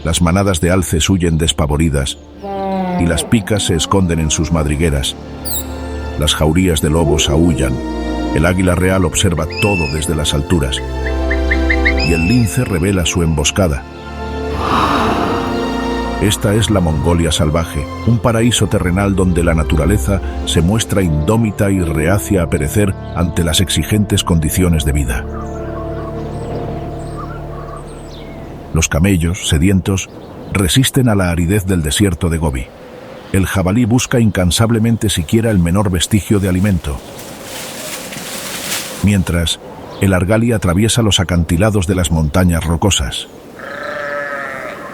Las manadas de alces huyen despavoridas y las picas se esconden en sus madrigueras. Las jaurías de lobos aúllan. El águila real observa todo desde las alturas y el lince revela su emboscada. Esta es la Mongolia salvaje, un paraíso terrenal donde la naturaleza se muestra indómita y reacia a perecer ante las exigentes condiciones de vida. Los camellos, sedientos, resisten a la aridez del desierto de Gobi. El jabalí busca incansablemente siquiera el menor vestigio de alimento. Mientras, el argali atraviesa los acantilados de las montañas rocosas.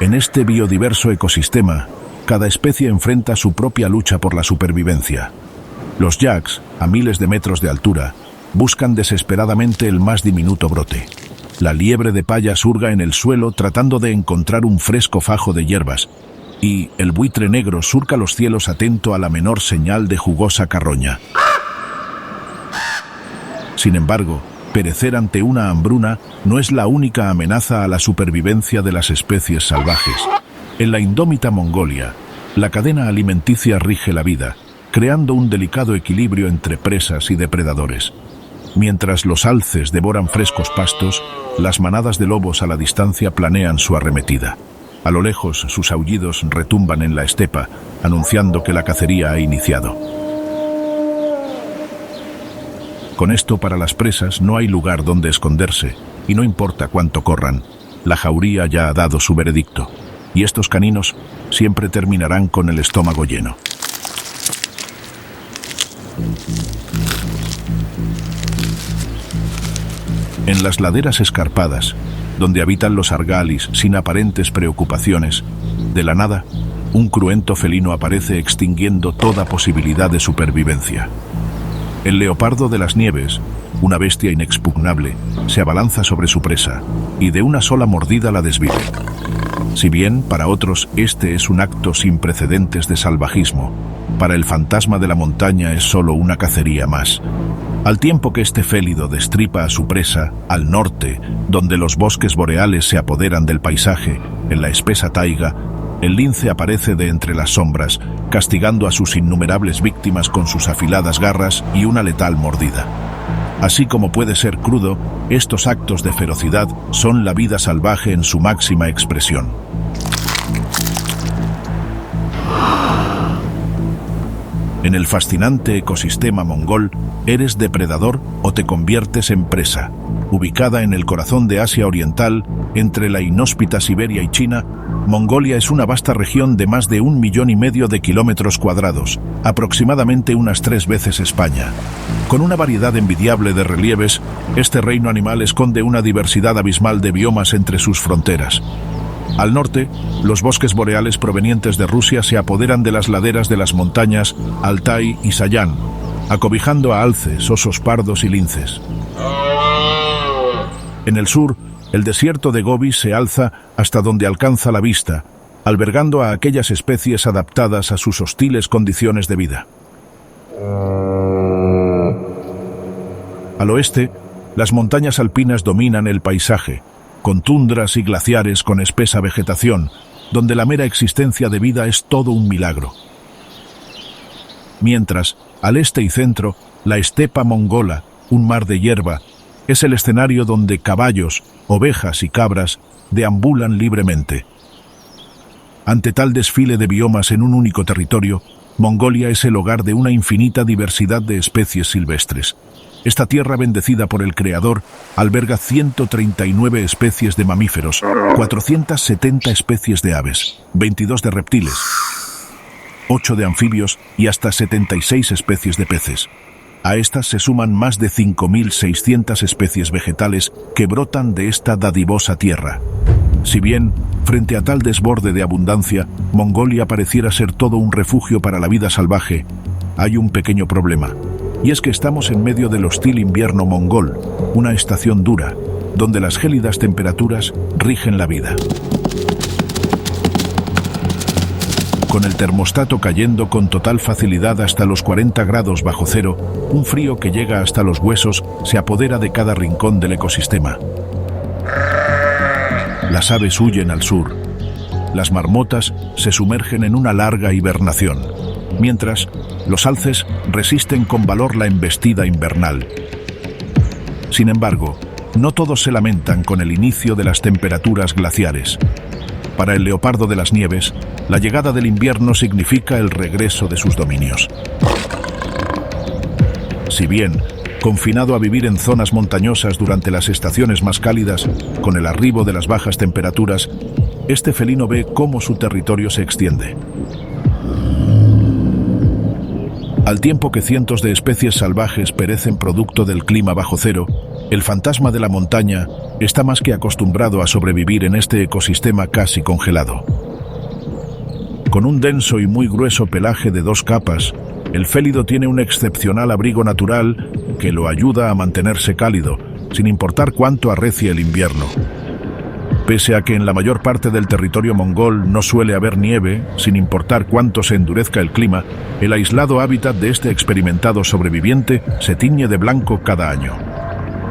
En este biodiverso ecosistema, cada especie enfrenta su propia lucha por la supervivencia. Los yaks, a miles de metros de altura, buscan desesperadamente el más diminuto brote. La liebre de paya surga en el suelo tratando de encontrar un fresco fajo de hierbas, y el buitre negro surca los cielos atento a la menor señal de jugosa carroña. Sin embargo, perecer ante una hambruna no es la única amenaza a la supervivencia de las especies salvajes. En la indómita Mongolia, la cadena alimenticia rige la vida, creando un delicado equilibrio entre presas y depredadores. Mientras los alces devoran frescos pastos, las manadas de lobos a la distancia planean su arremetida. A lo lejos, sus aullidos retumban en la estepa, anunciando que la cacería ha iniciado. Con esto, para las presas no hay lugar donde esconderse, y no importa cuánto corran, la jauría ya ha dado su veredicto, y estos caninos siempre terminarán con el estómago lleno. En las laderas escarpadas, donde habitan los argalis sin aparentes preocupaciones, de la nada, un cruento felino aparece extinguiendo toda posibilidad de supervivencia. El leopardo de las nieves, una bestia inexpugnable, se abalanza sobre su presa y de una sola mordida la desvive. Si bien para otros este es un acto sin precedentes de salvajismo, para el fantasma de la montaña es solo una cacería más. Al tiempo que este félido destripa a su presa, al norte, donde los bosques boreales se apoderan del paisaje, en la espesa taiga, el lince aparece de entre las sombras, castigando a sus innumerables víctimas con sus afiladas garras y una letal mordida. Así como puede ser crudo, estos actos de ferocidad son la vida salvaje en su máxima expresión. En el fascinante ecosistema mongol, eres depredador o te conviertes en presa. Ubicada en el corazón de Asia Oriental, entre la inhóspita Siberia y China, Mongolia es una vasta región de más de 1,5 millones de kilómetros cuadrados, aproximadamente unas 3 veces España. Con una variedad envidiable de relieves, este reino animal esconde una diversidad abismal de biomas entre sus fronteras. Al norte, los bosques boreales provenientes de Rusia se apoderan de las laderas de las montañas Altai y Sayan, acobijando a alces, osos pardos y linces. En el sur, el desierto de Gobi se alza hasta donde alcanza la vista, albergando a aquellas especies adaptadas a sus hostiles condiciones de vida. Al oeste, las montañas alpinas dominan el paisaje, con tundras y glaciares con espesa vegetación, donde la mera existencia de vida es todo un milagro. Mientras, al este y centro, la estepa mongola, un mar de hierba, es el escenario donde caballos, ovejas y cabras deambulan libremente. Ante tal desfile de biomas en un único territorio, Mongolia es el hogar de una infinita diversidad de especies silvestres. Esta tierra bendecida por el Creador alberga 139 especies de mamíferos, 470 especies de aves, 22 de reptiles, 8 de anfibios y hasta 76 especies de peces. A estas se suman más de 5.600 especies vegetales que brotan de esta dadivosa tierra. Si bien, frente a tal desborde de abundancia, Mongolia pareciera ser todo un refugio para la vida salvaje, hay un pequeño problema. Y es que estamos en medio del hostil invierno mongol, una estación dura, donde las gélidas temperaturas rigen la vida. Con el termostato cayendo con total facilidad hasta los 40 grados bajo cero, un frío que llega hasta los huesos se apodera de cada rincón del ecosistema. Las aves huyen al sur, las marmotas se sumergen en una larga hibernación, mientras los alces resisten con valor la embestida invernal. Sin embargo, no todos se lamentan con el inicio de las temperaturas glaciares. Para el leopardo de las nieves, la llegada del invierno significa el regreso de sus dominios. Si bien, confinado a vivir en zonas montañosas durante las estaciones más cálidas, con el arribo de las bajas temperaturas, este felino ve cómo su territorio se extiende. Al tiempo que cientos de especies salvajes perecen producto del clima bajo cero, el fantasma de la montaña está más que acostumbrado a sobrevivir en este ecosistema casi congelado. Con un denso y muy grueso pelaje de 2 capas, el félido tiene un excepcional abrigo natural que lo ayuda a mantenerse cálido, sin importar cuánto arrecie el invierno. Pese a que en la mayor parte del territorio mongol no suele haber nieve, sin importar cuánto se endurezca el clima, el aislado hábitat de este experimentado sobreviviente se tiñe de blanco cada año.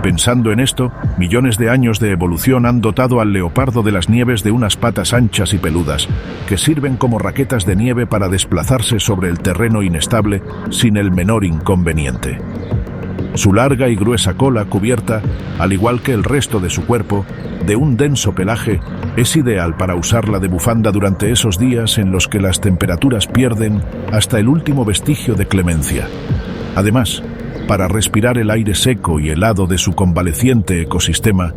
Pensando en esto, millones de años de evolución han dotado al leopardo de las nieves de unas patas anchas y peludas, que sirven como raquetas de nieve para desplazarse sobre el terreno inestable sin el menor inconveniente. Su larga y gruesa cola cubierta, al igual que el resto de su cuerpo, de un denso pelaje, es ideal para usarla de bufanda durante esos días en los que las temperaturas pierden hasta el último vestigio de clemencia. Además, para respirar el aire seco y helado de su convaleciente ecosistema,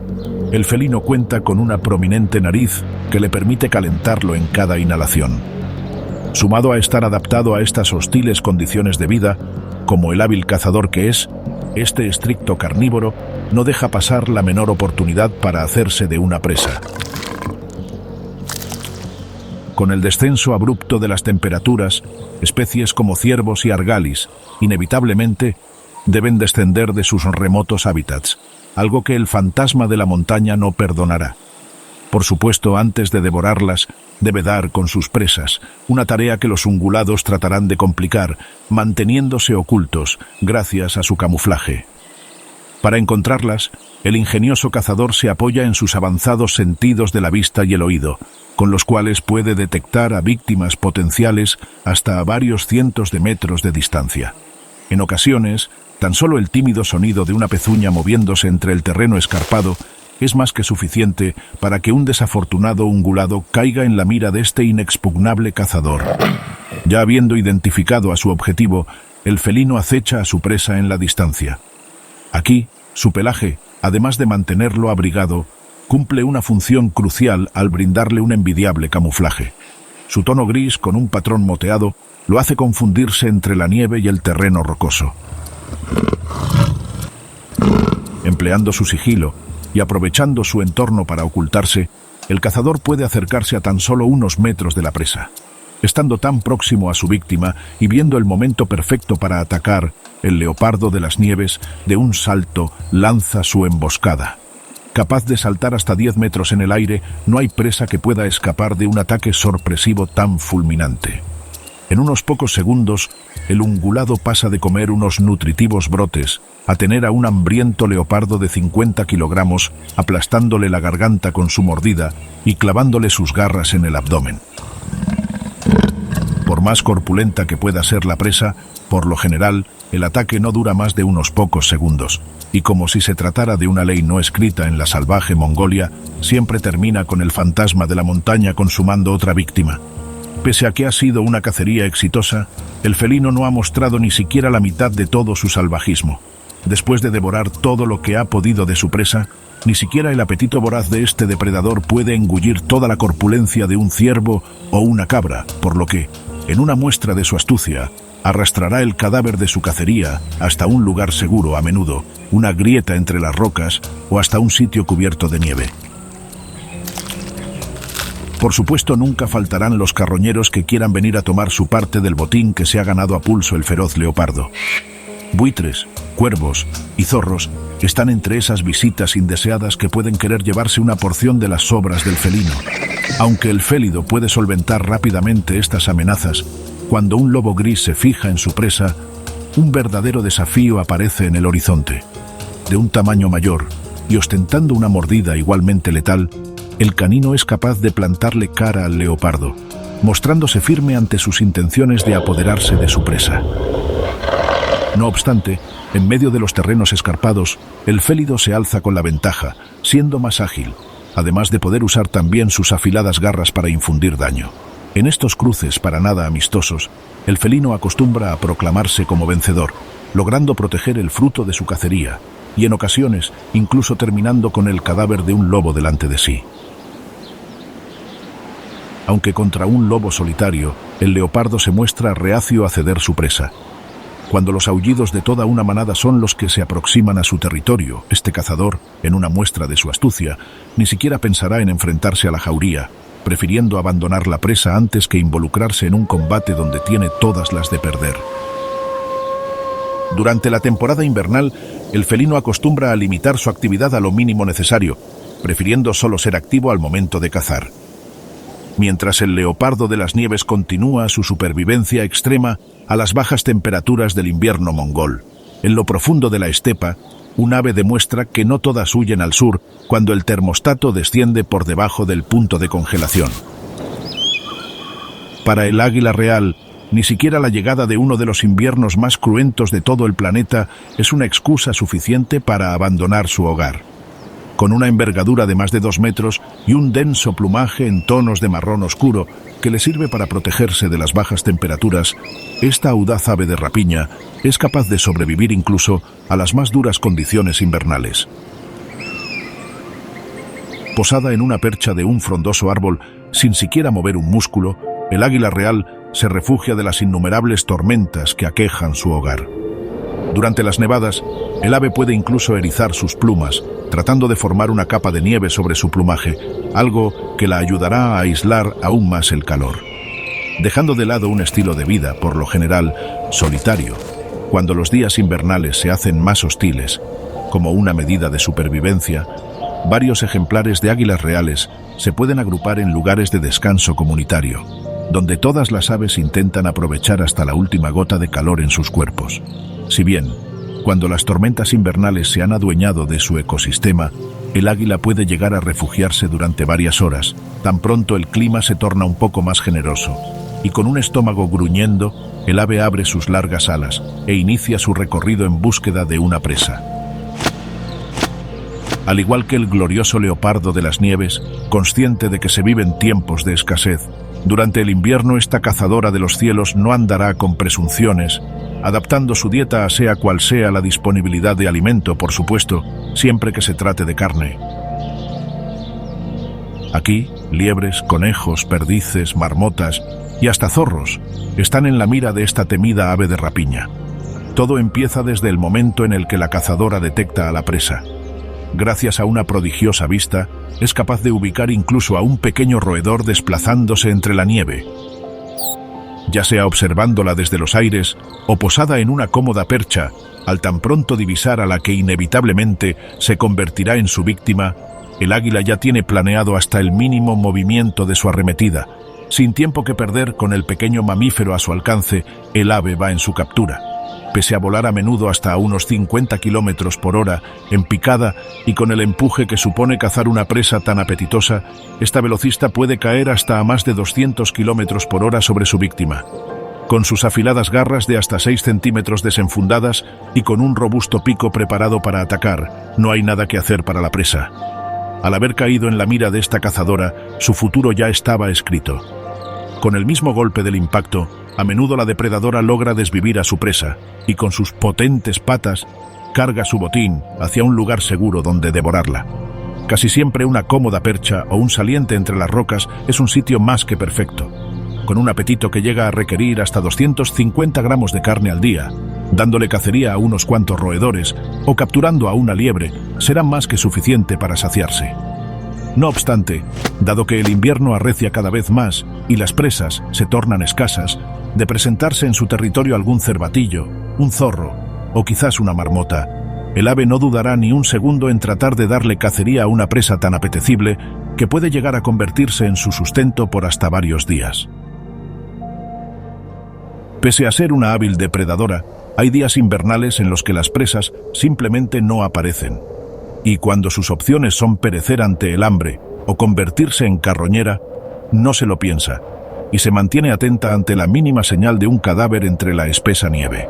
el felino cuenta con una prominente nariz que le permite calentarlo en cada inhalación. Sumado a estar adaptado a estas hostiles condiciones de vida, como el hábil cazador que es, este estricto carnívoro no deja pasar la menor oportunidad para hacerse de una presa. Con el descenso abrupto de las temperaturas, especies como ciervos y argalis, inevitablemente, deben descender de sus remotos hábitats, algo que el fantasma de la montaña no perdonará. Por supuesto, antes de devorarlas, debe dar con sus presas, una tarea que los ungulados tratarán de complicar, manteniéndose ocultos gracias a su camuflaje. Para encontrarlas, el ingenioso cazador se apoya en sus avanzados sentidos de la vista y el oído, con los cuales puede detectar a víctimas potenciales hasta a varios cientos de metros de distancia. En ocasiones, tan solo el tímido sonido de una pezuña moviéndose entre el terreno escarpado es más que suficiente para que un desafortunado ungulado caiga en la mira de este inexpugnable cazador. Ya habiendo identificado a su objetivo, el felino acecha a su presa en la distancia. Aquí, su pelaje, además de mantenerlo abrigado, cumple una función crucial al brindarle un envidiable camuflaje. Su tono gris con un patrón moteado lo hace confundirse entre la nieve y el terreno rocoso. Empleando su sigilo y aprovechando su entorno para ocultarse, el cazador puede acercarse a tan solo unos metros de la presa. Estando tan próximo a su víctima y viendo el momento perfecto para atacar, el leopardo de las nieves, de un salto, lanza su emboscada. Capaz de saltar hasta 10 metros en el aire, no hay presa que pueda escapar de un ataque sorpresivo tan fulminante. En unos pocos segundos, el ungulado pasa de comer unos nutritivos brotes a tener a un hambriento leopardo de 50 kilogramos aplastándole la garganta con su mordida y clavándole sus garras en el abdomen. Por más corpulenta que pueda ser la presa, por lo general, el ataque no dura más de unos pocos segundos, y como si se tratara de una ley no escrita en la salvaje Mongolia, siempre termina con el fantasma de la montaña consumando otra víctima. Pese a que ha sido una cacería exitosa, el felino no ha mostrado ni siquiera la mitad de todo su salvajismo. Después de devorar todo lo que ha podido de su presa, ni siquiera el apetito voraz de este depredador puede engullir toda la corpulencia de un ciervo o una cabra, por lo que, en una muestra de su astucia, arrastrará el cadáver de su cacería hasta un lugar seguro, a menudo una grieta entre las rocas o hasta un sitio cubierto de nieve. Por supuesto, nunca faltarán los carroñeros que quieran venir a tomar su parte del botín que se ha ganado a pulso el feroz leopardo. Buitres, cuervos y zorros están entre esas visitas indeseadas que pueden querer llevarse una porción de las sobras del felino. Aunque el félido puede solventar rápidamente estas amenazas, cuando un lobo gris se fija en su presa, un verdadero desafío aparece en el horizonte. De un tamaño mayor y ostentando una mordida igualmente letal, el canino es capaz de plantarle cara al leopardo, mostrándose firme ante sus intenciones de apoderarse de su presa. No obstante, en medio de los terrenos escarpados, el félido se alza con la ventaja, siendo más ágil, además de poder usar también sus afiladas garras para infundir daño. En estos cruces para nada amistosos, el felino acostumbra a proclamarse como vencedor, logrando proteger el fruto de su cacería, y en ocasiones incluso terminando con el cadáver de un lobo delante de sí. Aunque contra un lobo solitario, el leopardo se muestra reacio a ceder su presa. Cuando los aullidos de toda una manada son los que se aproximan a su territorio, este cazador, en una muestra de su astucia, ni siquiera pensará en enfrentarse a la jauría, prefiriendo abandonar la presa antes que involucrarse en un combate donde tiene todas las de perder. Durante la temporada invernal, el felino acostumbra a limitar su actividad a lo mínimo necesario, prefiriendo solo ser activo al momento de cazar. Mientras el leopardo de las nieves continúa su supervivencia extrema a las bajas temperaturas del invierno mongol. En lo profundo de la estepa, un ave demuestra que no todas huyen al sur cuando el termostato desciende por debajo del punto de congelación. Para el águila real, ni siquiera la llegada de uno de los inviernos más cruentos de todo el planeta es una excusa suficiente para abandonar su hogar. Con una envergadura de más de 2 metros y un denso plumaje en tonos de marrón oscuro que le sirve para protegerse de las bajas temperaturas, esta audaz ave de rapiña es capaz de sobrevivir incluso a las más duras condiciones invernales. Posada en una percha de un frondoso árbol, sin siquiera mover un músculo, el águila real se refugia de las innumerables tormentas que aquejan su hogar. Durante las nevadas, el ave puede incluso erizar sus plumas, tratando de formar una capa de nieve sobre su plumaje, algo que la ayudará a aislar aún más el calor. Dejando de lado un estilo de vida, por lo general, solitario, cuando los días invernales se hacen más hostiles, como una medida de supervivencia, varios ejemplares de águilas reales se pueden agrupar en lugares de descanso comunitario, donde todas las aves intentan aprovechar hasta la última gota de calor en sus cuerpos. Si bien, cuando las tormentas invernales se han adueñado de su ecosistema, el águila puede llegar a refugiarse durante varias horas, tan pronto el clima se torna un poco más generoso, y con un estómago gruñendo, el ave abre sus largas alas e inicia su recorrido en búsqueda de una presa. Al igual que el glorioso leopardo de las nieves, consciente de que se viven tiempos de escasez, durante el invierno esta cazadora de los cielos no andará con presunciones, adaptando su dieta a sea cual sea la disponibilidad de alimento, por supuesto, siempre que se trate de carne. Aquí, liebres, conejos, perdices, marmotas y hasta zorros están en la mira de esta temida ave de rapiña. Todo empieza desde el momento en el que la cazadora detecta a la presa. Gracias a una prodigiosa vista, es capaz de ubicar incluso a un pequeño roedor desplazándose entre la nieve, ya sea observándola desde los aires o posada en una cómoda percha, al tan pronto divisar a la que inevitablemente se convertirá en su víctima, el águila ya tiene planeado hasta el mínimo movimiento de su arremetida. Sin tiempo que perder con el pequeño mamífero a su alcance, el ave va en su captura. Pese a volar a menudo hasta a unos 50 kilómetros por hora, en picada y con el empuje que supone cazar una presa tan apetitosa, esta velocista puede caer hasta a más de 200 kilómetros por hora sobre su víctima. Con sus afiladas garras de hasta 6 centímetros desenfundadas y con un robusto pico preparado para atacar, no hay nada que hacer para la presa. Al haber caído en la mira de esta cazadora, su futuro ya estaba escrito. Con el mismo golpe del impacto, a menudo la depredadora logra desvivir a su presa y con sus potentes patas carga su botín hacia un lugar seguro donde devorarla. Casi siempre una cómoda percha o un saliente entre las rocas es un sitio más que perfecto, con un apetito que llega a requerir hasta 250 gramos de carne al día. Dándole cacería a unos cuantos roedores o capturando a una liebre será más que suficiente para saciarse. No obstante, dado que el invierno arrecia cada vez más y las presas se tornan escasas, de presentarse en su territorio algún cervatillo, un zorro o quizás una marmota, el ave no dudará ni un segundo en tratar de darle cacería a una presa tan apetecible que puede llegar a convertirse en su sustento por hasta varios días. Pese a ser una hábil depredadora, hay días invernales en los que las presas simplemente no aparecen. Y cuando sus opciones son perecer ante el hambre o convertirse en carroñera, no se lo piensa y se mantiene atenta ante la mínima señal de un cadáver entre la espesa nieve.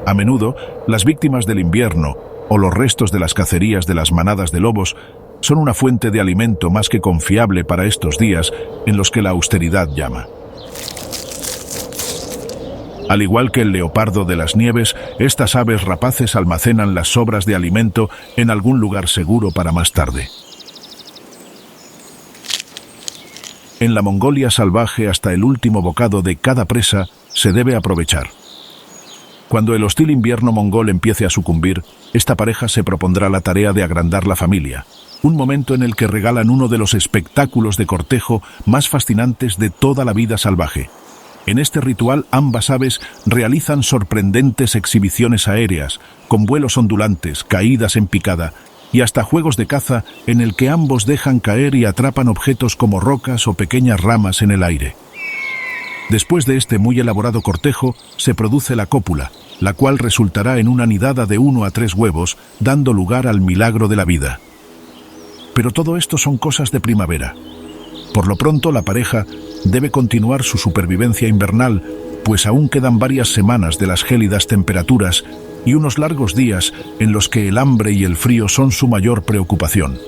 A menudo, las víctimas del invierno o los restos de las cacerías de las manadas de lobos son una fuente de alimento más que confiable para estos días en los que la austeridad llama. Al igual que el leopardo de las nieves, estas aves rapaces almacenan las sobras de alimento en algún lugar seguro para más tarde. En la Mongolia salvaje, hasta el último bocado de cada presa se debe aprovechar. Cuando el hostil invierno mongol empiece a sucumbir, esta pareja se propondrá la tarea de agrandar la familia, un momento en el que regalan uno de los espectáculos de cortejo más fascinantes de toda la vida salvaje. En este ritual, ambas aves realizan sorprendentes exhibiciones aéreas, con vuelos ondulantes, caídas en picada, y hasta juegos de caza en el que ambos dejan caer y atrapan objetos como rocas o pequeñas ramas en el aire. Después de este muy elaborado cortejo, se produce la cópula, la cual resultará en una nidada de 1 a 3 huevos, dando lugar al milagro de la vida. Pero todo esto son cosas de primavera. Por lo pronto, la pareja debe continuar su supervivencia invernal, pues aún quedan varias semanas de las gélidas temperaturas y unos largos días en los que el hambre y el frío son su mayor preocupación.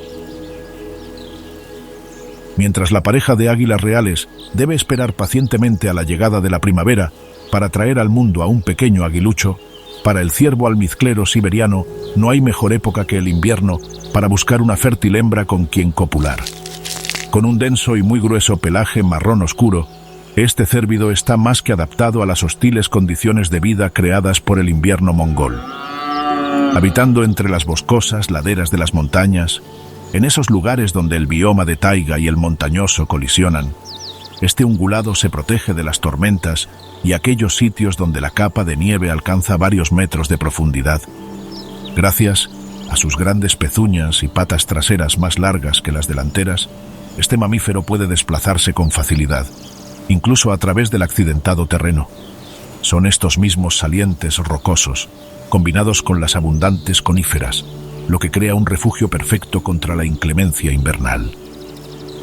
Mientras la pareja de águilas reales debe esperar pacientemente a la llegada de la primavera para traer al mundo a un pequeño aguilucho, para el ciervo almizclero siberiano no hay mejor época que el invierno para buscar una fértil hembra con quien copular. Con un denso y muy grueso pelaje marrón oscuro, este cérvido está más que adaptado a las hostiles condiciones de vida creadas por el invierno mongol. Habitando entre las boscosas laderas de las montañas, en esos lugares donde el bioma de taiga y el montañoso colisionan, este ungulado se protege de las tormentas y aquellos sitios donde la capa de nieve alcanza varios metros de profundidad. Gracias a sus grandes pezuñas y patas traseras más largas que las delanteras, este mamífero puede desplazarse con facilidad, incluso a través del accidentado terreno. Son estos mismos salientes rocosos, combinados con las abundantes coníferas, lo que crea un refugio perfecto contra la inclemencia invernal.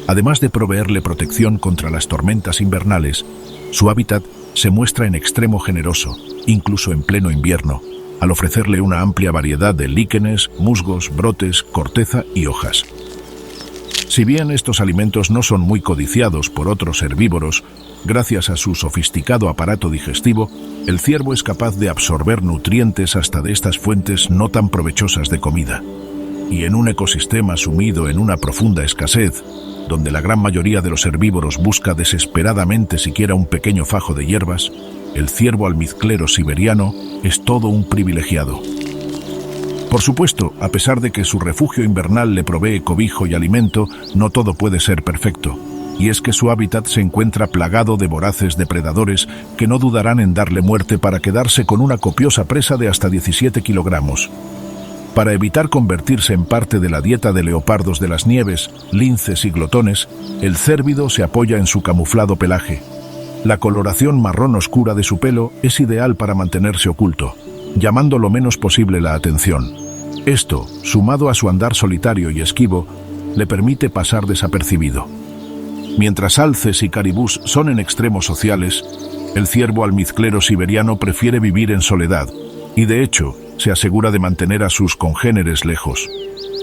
Además de proveerle protección contra las tormentas invernales, su hábitat se muestra en extremo generoso, incluso en pleno invierno, al ofrecerle una amplia variedad de líquenes, musgos, brotes, corteza y hojas. Si bien estos alimentos no son muy codiciados por otros herbívoros, gracias a su sofisticado aparato digestivo, el ciervo es capaz de absorber nutrientes hasta de estas fuentes no tan provechosas de comida. Y en un ecosistema sumido en una profunda escasez, donde la gran mayoría de los herbívoros busca desesperadamente siquiera un pequeño fajo de hierbas, el ciervo almizclero siberiano es todo un privilegiado. Por supuesto, a pesar de que su refugio invernal le provee cobijo y alimento, no todo puede ser perfecto, y es que su hábitat se encuentra plagado de voraces depredadores que no dudarán en darle muerte para quedarse con una copiosa presa de hasta 17 kilogramos. Para evitar convertirse en parte de la dieta de leopardos de las nieves, linces y glotones, el cérvido se apoya en su camuflado pelaje. La coloración marrón oscura de su pelo es ideal para mantenerse oculto, llamando lo menos posible la atención. Esto, sumado a su andar solitario y esquivo, le permite pasar desapercibido. Mientras alces y caribús son en extremos sociales, el ciervo almizclero siberiano prefiere vivir en soledad y, de hecho, se asegura de mantener a sus congéneres lejos.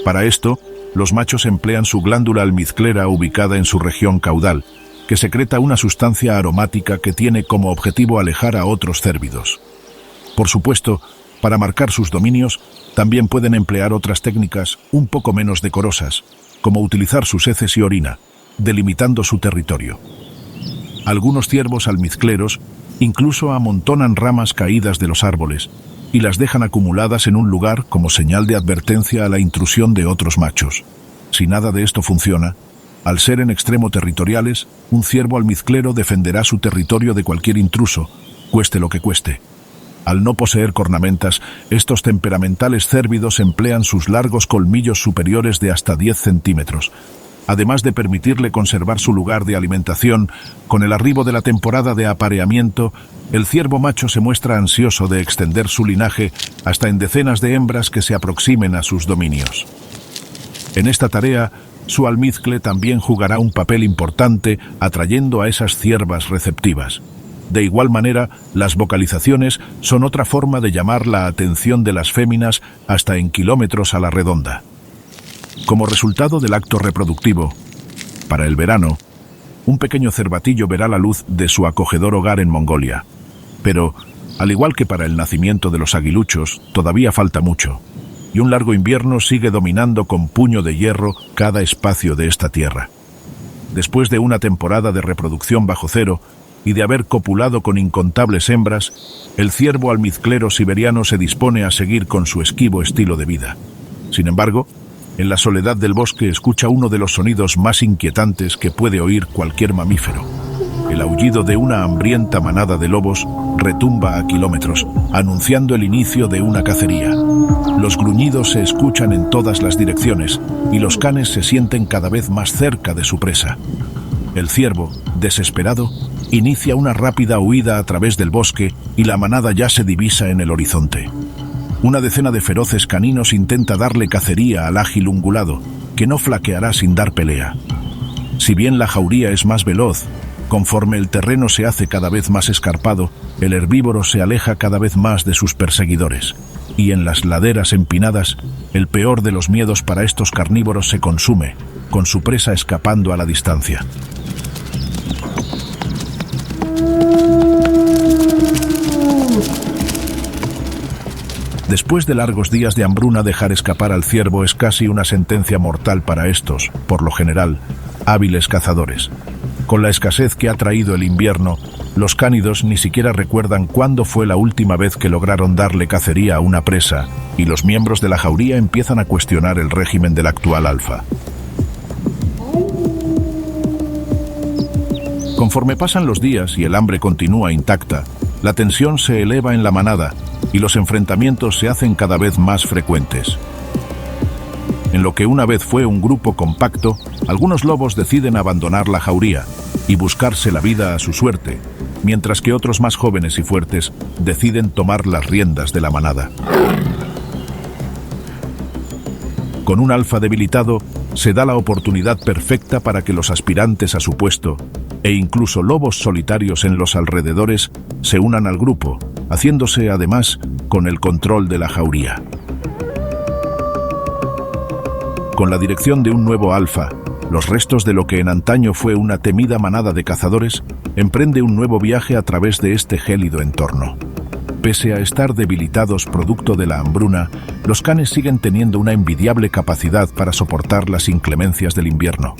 Para esto, los machos emplean su glándula almizclera ubicada en su región caudal, que secreta una sustancia aromática que tiene como objetivo alejar a otros cérvidos. Por supuesto, para marcar sus dominios, también pueden emplear otras técnicas un poco menos decorosas, como utilizar sus heces y orina, delimitando su territorio. Algunos ciervos almizcleros incluso amontonan ramas caídas de los árboles y las dejan acumuladas en un lugar como señal de advertencia a la intrusión de otros machos. Si nada de esto funciona, al ser en extremo territoriales, un ciervo almizclero defenderá su territorio de cualquier intruso, cueste lo que cueste. Al no poseer cornamentas, estos temperamentales cérvidos emplean sus largos colmillos superiores de hasta 10 centímetros, además de permitirle conservar su lugar de alimentación. Con el arribo de la temporada de apareamiento, el ciervo macho se muestra ansioso de extender su linaje hasta en decenas de hembras que se aproximen a sus dominios. En esta tarea, su almizcle también jugará un papel importante atrayendo a esas ciervas receptivas. De igual manera, las vocalizaciones son otra forma de llamar la atención de las féminas hasta en kilómetros a la redonda. Como resultado del acto reproductivo, para el verano, un pequeño cervatillo verá la luz de su acogedor hogar en Mongolia. Pero, al igual que para el nacimiento de los aguiluchos, todavía falta mucho, y un largo invierno sigue dominando con puño de hierro cada espacio de esta tierra. Después de una temporada de reproducción bajo cero y de haber copulado con incontables hembras, el ciervo almizclero siberiano se dispone a seguir con su esquivo estilo de vida. Sin embargo, en la soledad del bosque escucha uno de los sonidos más inquietantes que puede oír cualquier mamífero. El aullido de una hambrienta manada de lobos retumba a kilómetros, anunciando el inicio de una cacería. Los gruñidos se escuchan en todas las direcciones y los canes se sienten cada vez más cerca de su presa. El ciervo, desesperado, inicia una rápida huida a través del bosque y la manada ya se divisa en el horizonte. Una decena de feroces caninos intenta darle cacería al ágil ungulado, que no flaqueará sin dar pelea. Si bien la jauría es más veloz, conforme el terreno se hace cada vez más escarpado, el herbívoro se aleja cada vez más de sus perseguidores. Y en las laderas empinadas, el peor de los miedos para estos carnívoros se consume, con su presa escapando a la distancia. Después de largos días de hambruna, dejar escapar al ciervo es casi una sentencia mortal para estos, por lo general, hábiles cazadores. Con la escasez que ha traído el invierno, los cánidos ni siquiera recuerdan cuándo fue la última vez que lograron darle cacería a una presa, y los miembros de la jauría empiezan a cuestionar el régimen del actual alfa. Conforme pasan los días y el hambre continúa intacta, la tensión se eleva en la manada y los enfrentamientos se hacen cada vez más frecuentes. En lo que una vez fue un grupo compacto, algunos lobos deciden abandonar la jauría y buscarse la vida a su suerte, mientras que otros más jóvenes y fuertes deciden tomar las riendas de la manada. Con un alfa debilitado, se da la oportunidad perfecta para que los aspirantes a su puesto, e incluso lobos solitarios en los alrededores, se unan al grupo, haciéndose además con el control de la jauría. Con la dirección de un nuevo alfa, los restos de lo que en antaño fue una temida manada de cazadores emprende un nuevo viaje a través de este gélido entorno. Pese a estar debilitados producto de la hambruna, los canes siguen teniendo una envidiable capacidad para soportar las inclemencias del invierno.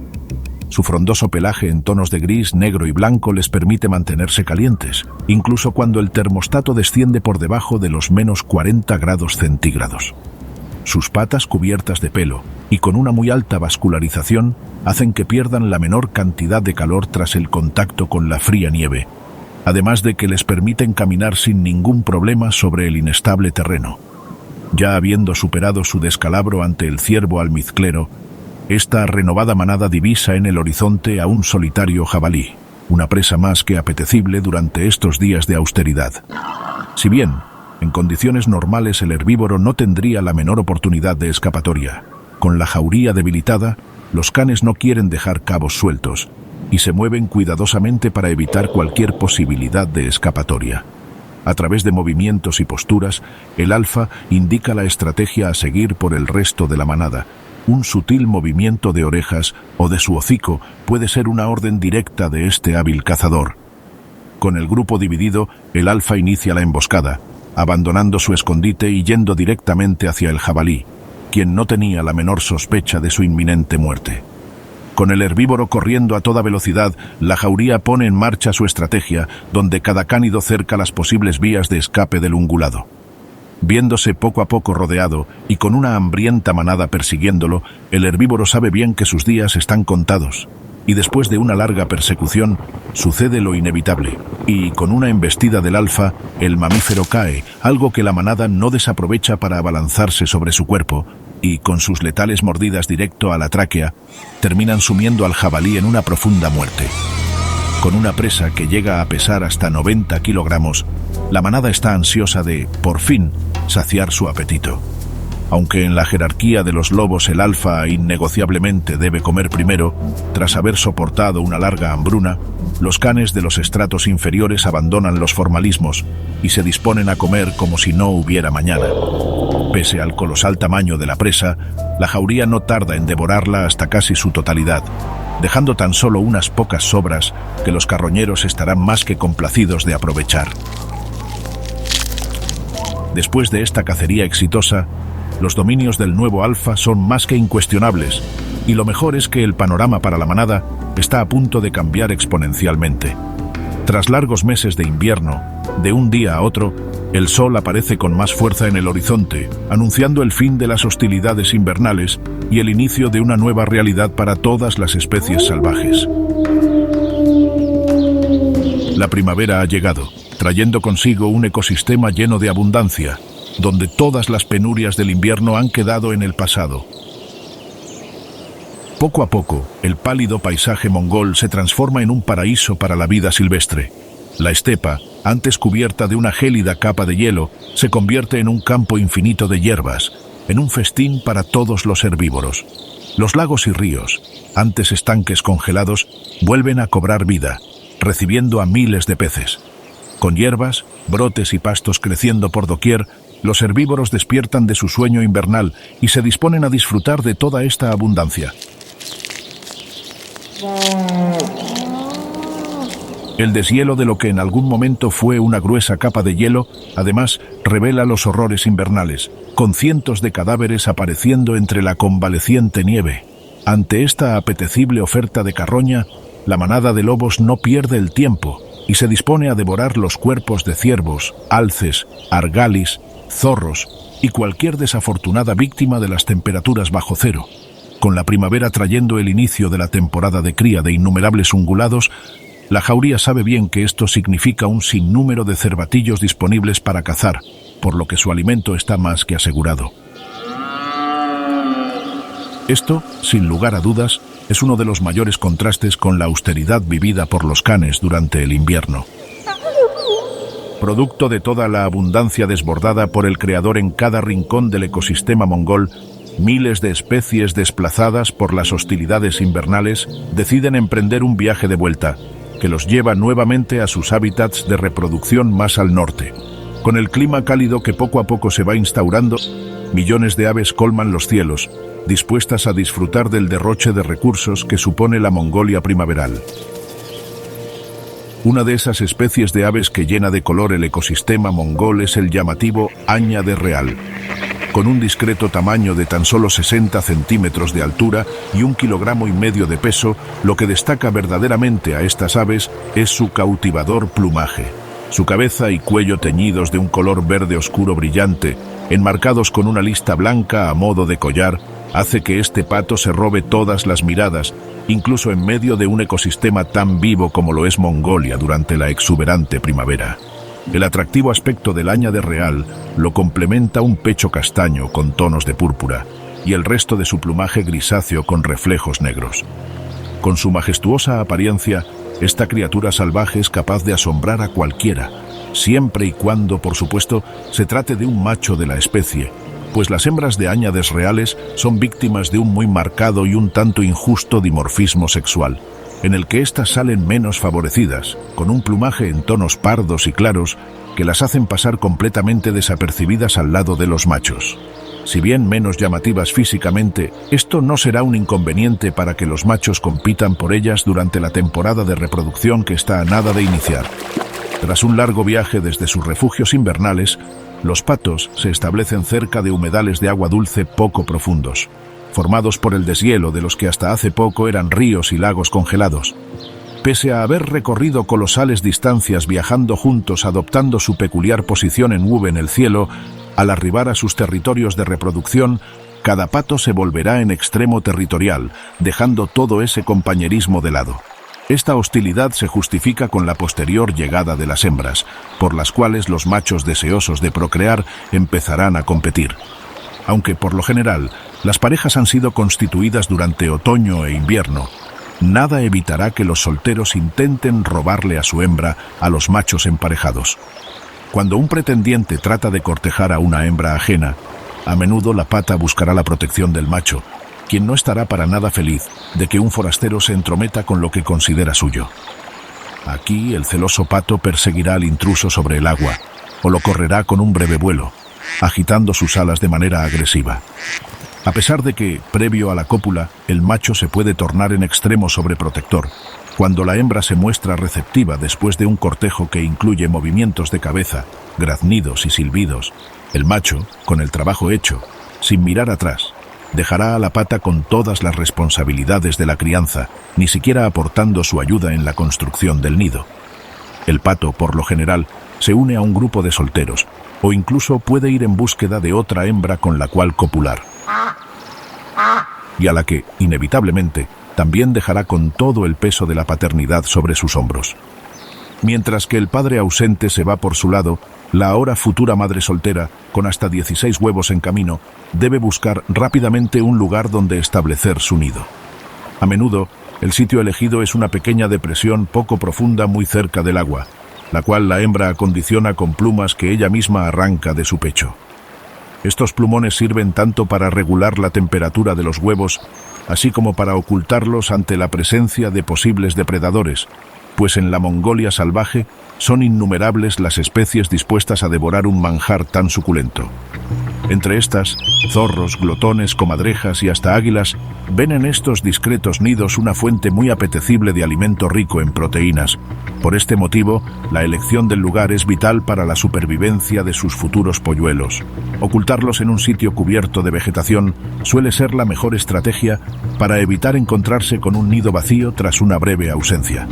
Su frondoso pelaje en tonos de gris, negro y blanco les permite mantenerse calientes, incluso cuando el termostato desciende por debajo de los menos 40 grados centígrados. Sus patas cubiertas de pelo y con una muy alta vascularización hacen que pierdan la menor cantidad de calor tras el contacto con la fría nieve, además de que les permiten caminar sin ningún problema sobre el inestable terreno. Ya habiendo superado su descalabro ante el ciervo almizclero, esta renovada manada divisa en el horizonte a un solitario jabalí, una presa más que apetecible durante estos días de austeridad. Si bien, en condiciones normales el herbívoro no tendría la menor oportunidad de escapatoria, con la jauría debilitada, los canes no quieren dejar cabos sueltos y se mueven cuidadosamente para evitar cualquier posibilidad de escapatoria. A través de movimientos y posturas, el alfa indica la estrategia a seguir por el resto de la manada. Un sutil movimiento de orejas o de su hocico puede ser una orden directa de este hábil cazador. Con el grupo dividido, el alfa inicia la emboscada, abandonando su escondite y yendo directamente hacia el jabalí, quien no tenía la menor sospecha de su inminente muerte. Con el herbívoro corriendo a toda velocidad, la jauría pone en marcha su estrategia, donde cada cánido cerca las posibles vías de escape del ungulado. Viéndose poco a poco rodeado y con una hambrienta manada persiguiéndolo, el herbívoro sabe bien que sus días están contados. Y después de una larga persecución, sucede lo inevitable, y con una embestida del alfa, el mamífero cae, algo que la manada no desaprovecha para abalanzarse sobre su cuerpo, y con sus letales mordidas directo a la tráquea, terminan sumiendo al jabalí en una profunda muerte. Con una presa que llega a pesar hasta 90 kilogramos, la manada está ansiosa de, por fin, saciar su apetito. Aunque en la jerarquía de los lobos el alfa innegociablemente debe comer primero, tras haber soportado una larga hambruna, los canes de los estratos inferiores abandonan los formalismos y se disponen a comer como si no hubiera mañana. Pese al colosal tamaño de la presa, la jauría no tarda en devorarla hasta casi su totalidad, dejando tan solo unas pocas sobras que los carroñeros estarán más que complacidos de aprovechar. Después de esta cacería exitosa, los dominios del nuevo alfa son más que incuestionables, y lo mejor es que el panorama para la manada está a punto de cambiar exponencialmente. Tras largos meses de invierno, de un día a otro, el sol aparece con más fuerza en el horizonte, anunciando el fin de las hostilidades invernales y el inicio de una nueva realidad para todas las especies salvajes. La primavera ha llegado, trayendo consigo un ecosistema lleno de abundancia, donde todas las penurias del invierno han quedado en el pasado. Poco a poco, el pálido paisaje mongol se transforma en un paraíso para la vida silvestre. La estepa, antes cubierta de una gélida capa de hielo, se convierte en un campo infinito de hierbas, en un festín para todos los herbívoros. Los lagos y ríos, antes estanques congelados, vuelven a cobrar vida, recibiendo a miles de peces. Con hierbas, brotes y pastos creciendo por doquier, los herbívoros despiertan de su sueño invernal y se disponen a disfrutar de toda esta abundancia. El deshielo de lo que en algún momento fue una gruesa capa de hielo, además, revela los horrores invernales, con cientos de cadáveres apareciendo entre la convaleciente nieve. Ante esta apetecible oferta de carroña, la manada de lobos no pierde el tiempo y se dispone a devorar los cuerpos de ciervos, alces, argalis, zorros y cualquier desafortunada víctima de las temperaturas bajo cero. Con la primavera trayendo el inicio de la temporada de cría de innumerables ungulados, la jauría sabe bien que esto significa un sinnúmero de cervatillos disponibles para cazar, por lo que su alimento está más que asegurado. Esto, sin lugar a dudas, es uno de los mayores contrastes con la austeridad vivida por los canes durante el invierno. Producto de toda la abundancia desbordada por el creador en cada rincón del ecosistema mongol, miles de especies desplazadas por las hostilidades invernales deciden emprender un viaje de vuelta, que los lleva nuevamente a sus hábitats de reproducción más al norte. Con el clima cálido que poco a poco se va instaurando, millones de aves colman los cielos, dispuestas a disfrutar del derroche de recursos que supone la Mongolia primaveral. Una de esas especies de aves que llena de color el ecosistema mongol es el llamativo áñade real. Con un discreto tamaño de tan solo 60 centímetros de altura y 1,5 kilogramos de peso, lo que destaca verdaderamente a estas aves es su cautivador plumaje. Su cabeza y cuello teñidos de un color verde oscuro brillante, enmarcados con una lista blanca a modo de collar, hace que este pato se robe todas las miradas, incluso en medio de un ecosistema tan vivo como lo es Mongolia durante la exuberante primavera. El atractivo aspecto del áñade real lo complementa un pecho castaño con tonos de púrpura y el resto de su plumaje grisáceo con reflejos negros. Con su majestuosa apariencia, esta criatura salvaje es capaz de asombrar a cualquiera, siempre y cuando, por supuesto, se trate de un macho de la especie, pues las hembras de áñades reales son víctimas de un muy marcado y un tanto injusto dimorfismo sexual, en el que éstas salen menos favorecidas, con un plumaje en tonos pardos y claros que las hacen pasar completamente desapercibidas al lado de los machos. Si bien menos llamativas físicamente, esto no será un inconveniente para que los machos compitan por ellas durante la temporada de reproducción que está a nada de iniciar. Tras un largo viaje desde sus refugios invernales, los patos se establecen cerca de humedales de agua dulce poco profundos, formados por el deshielo de los que hasta hace poco eran ríos y lagos congelados. Pese a haber recorrido colosales distancias viajando juntos adoptando su peculiar posición en V en el cielo, al arribar a sus territorios de reproducción, cada pato se volverá en extremo territorial, dejando todo ese compañerismo de lado. Esta hostilidad se justifica con la posterior llegada de las hembras, por las cuales los machos deseosos de procrear empezarán a competir. Aunque por lo general las parejas han sido constituidas durante otoño e invierno, nada evitará que los solteros intenten robarle a su hembra a los machos emparejados. Cuando un pretendiente trata de cortejar a una hembra ajena, A menudo la pata buscará la protección del macho, quien no estará para nada feliz de que un forastero se entrometa con lo que considera suyo. Aquí el celoso pato perseguirá al intruso sobre el agua, o lo correrá con un breve vuelo, agitando sus alas de manera agresiva. A pesar de que, previo a la cópula, el macho se puede tornar en extremo sobreprotector, cuando la hembra se muestra receptiva después de un cortejo que incluye movimientos de cabeza, graznidos y silbidos, el macho, con el trabajo hecho, sin mirar atrás, dejará a la pata con todas las responsabilidades de la crianza, ni siquiera aportando su ayuda en la construcción del nido. El pato, por lo general, se une a un grupo de solteros, o incluso puede ir en búsqueda de otra hembra con la cual copular, y a la que, inevitablemente, también dejará con todo el peso de la paternidad sobre sus hombros. Mientras que el padre ausente se va por su lado, la ahora futura madre soltera, con hasta 16 huevos en camino, debe buscar rápidamente un lugar donde establecer su nido. A menudo, el sitio elegido es una pequeña depresión poco profunda muy cerca del agua, la cual la hembra acondiciona con plumas que ella misma arranca de su pecho. Estos plumones sirven tanto para regular la temperatura de los huevos, así como para ocultarlos ante la presencia de posibles depredadores, pues en la Mongolia salvaje son innumerables las especies dispuestas a devorar un manjar tan suculento. Entre estas, zorros, glotones, comadrejas y hasta águilas ven en estos discretos nidos una fuente muy apetecible de alimento rico en proteínas. Por este motivo, la elección del lugar es vital para la supervivencia de sus futuros polluelos. Ocultarlos en un sitio cubierto de vegetación suele ser la mejor estrategia para evitar encontrarse con un nido vacío tras una breve ausencia.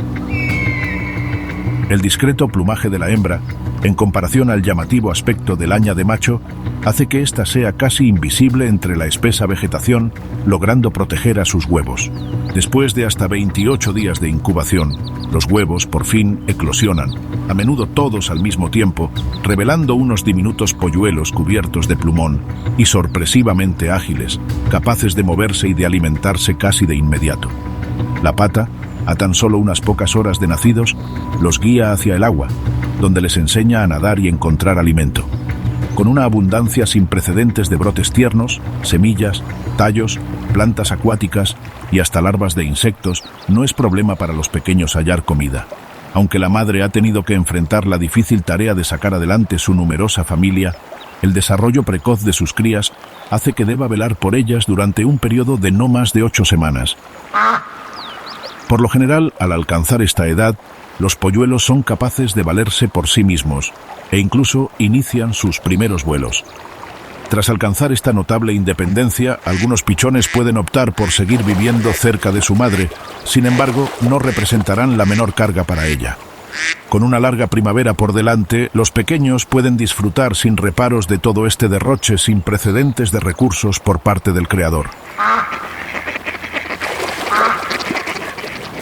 El discreto plumaje de la hembra, en comparación al llamativo aspecto del áñade macho, hace que ésta sea casi invisible entre la espesa vegetación, logrando proteger a sus huevos. Después de hasta 28 días de incubación, los huevos por fin eclosionan, a menudo todos al mismo tiempo, revelando unos diminutos polluelos cubiertos de plumón y sorpresivamente ágiles, capaces de moverse y de alimentarse casi de inmediato. La pata, a tan solo unas pocas horas de nacidos, los guía hacia el agua, donde les enseña a nadar y encontrar alimento. Con una abundancia sin precedentes de brotes tiernos, semillas, tallos, plantas acuáticas y hasta larvas de insectos, no es problema para los pequeños hallar comida. Aunque la madre ha tenido que enfrentar la difícil tarea de sacar adelante su numerosa familia, el desarrollo precoz de sus crías hace que deba velar por ellas durante un periodo de no más de 8 semanas. Por lo general, al alcanzar esta edad, los polluelos son capaces de valerse por sí mismos e incluso inician sus primeros vuelos. Tras alcanzar esta notable independencia, algunos pichones pueden optar por seguir viviendo cerca de su madre, sin embargo, no representarán la menor carga para ella. Con una larga primavera por delante, los pequeños pueden disfrutar sin reparos de todo este derroche sin precedentes de recursos por parte del creador.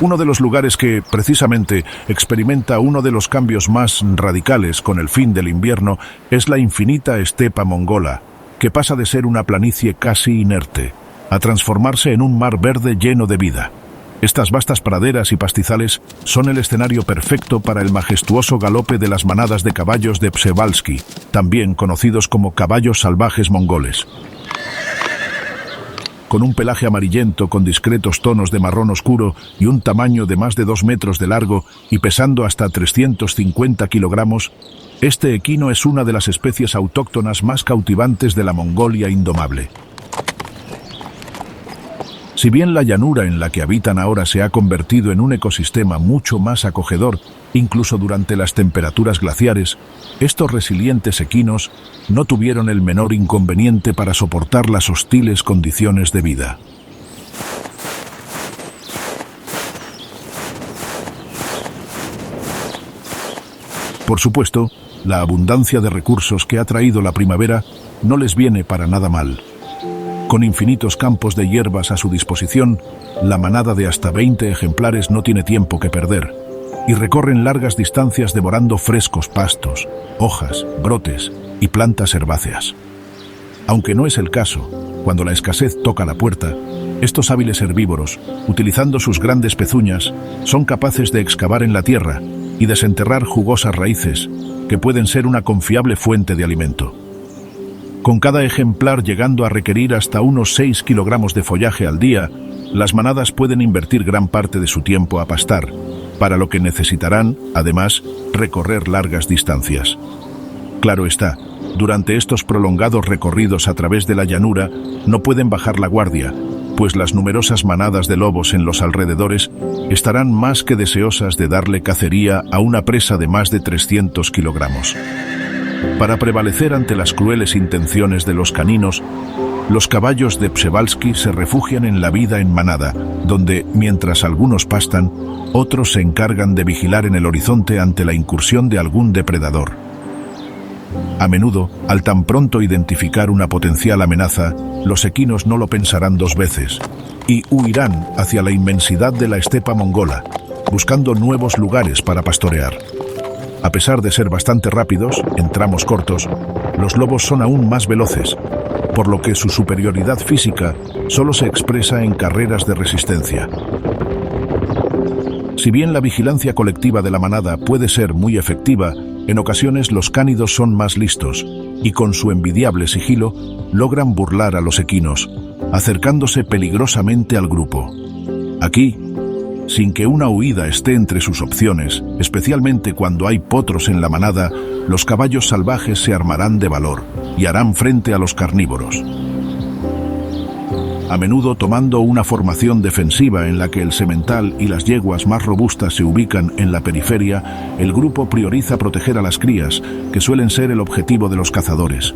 Uno de los lugares que, precisamente, experimenta uno de los cambios más radicales con el fin del invierno es la infinita estepa mongola, que pasa de ser una planicie casi inerte a transformarse en un mar verde lleno de vida. Estas vastas praderas y pastizales son el escenario perfecto para el majestuoso galope de las manadas de caballos de Przewalski, también conocidos como caballos salvajes mongoles. Con un pelaje amarillento con discretos tonos de marrón oscuro y un tamaño de más de 2 metros de largo y pesando hasta 350 kilogramos, este equino es una de las especies autóctonas más cautivantes de la Mongolia indomable. Si bien la llanura en la que habitan ahora se ha convertido en un ecosistema mucho más acogedor, incluso durante las temperaturas glaciares, estos resilientes equinos no tuvieron el menor inconveniente para soportar las hostiles condiciones de vida. Por supuesto, la abundancia de recursos que ha traído la primavera no les viene para nada mal. Con infinitos campos de hierbas a su disposición, la manada de hasta 20 ejemplares no tiene tiempo que perder y recorren largas distancias devorando frescos pastos, hojas, brotes y plantas herbáceas. Aunque no es el caso, cuando la escasez toca la puerta, estos hábiles herbívoros, utilizando sus grandes pezuñas, son capaces de excavar en la tierra y desenterrar jugosas raíces que pueden ser una confiable fuente de alimento. Con cada ejemplar llegando a requerir hasta unos 6 kilogramos de follaje al día, las manadas pueden invertir gran parte de su tiempo a pastar, para lo que necesitarán, además, recorrer largas distancias. Claro está, durante estos prolongados recorridos a través de la llanura no pueden bajar la guardia, pues las numerosas manadas de lobos en los alrededores estarán más que deseosas de darle cacería a una presa de más de 300 kilogramos. Para prevalecer ante las crueles intenciones de los caninos, los caballos de Przewalski se refugian en la vida en manada, donde, mientras algunos pastan, otros se encargan de vigilar en el horizonte ante la incursión de algún depredador. A menudo, al tan pronto identificar una potencial amenaza, los equinos no lo pensarán dos veces y huirán hacia la inmensidad de la estepa mongola, buscando nuevos lugares para pastorear. A pesar de ser bastante rápidos, en tramos cortos, los lobos son aún más veloces, por lo que su superioridad física solo se expresa en carreras de resistencia. Si bien la vigilancia colectiva de la manada puede ser muy efectiva, en ocasiones los cánidos son más listos y con su envidiable sigilo logran burlar a los equinos, acercándose peligrosamente al grupo. Aquí, sin que una huida esté entre sus opciones, especialmente cuando hay potros en la manada, los caballos salvajes se armarán de valor y harán frente a los carnívoros. A menudo tomando una formación defensiva en la que el semental y las yeguas más robustas se ubican en la periferia, el grupo prioriza proteger a las crías, que suelen ser el objetivo de los cazadores.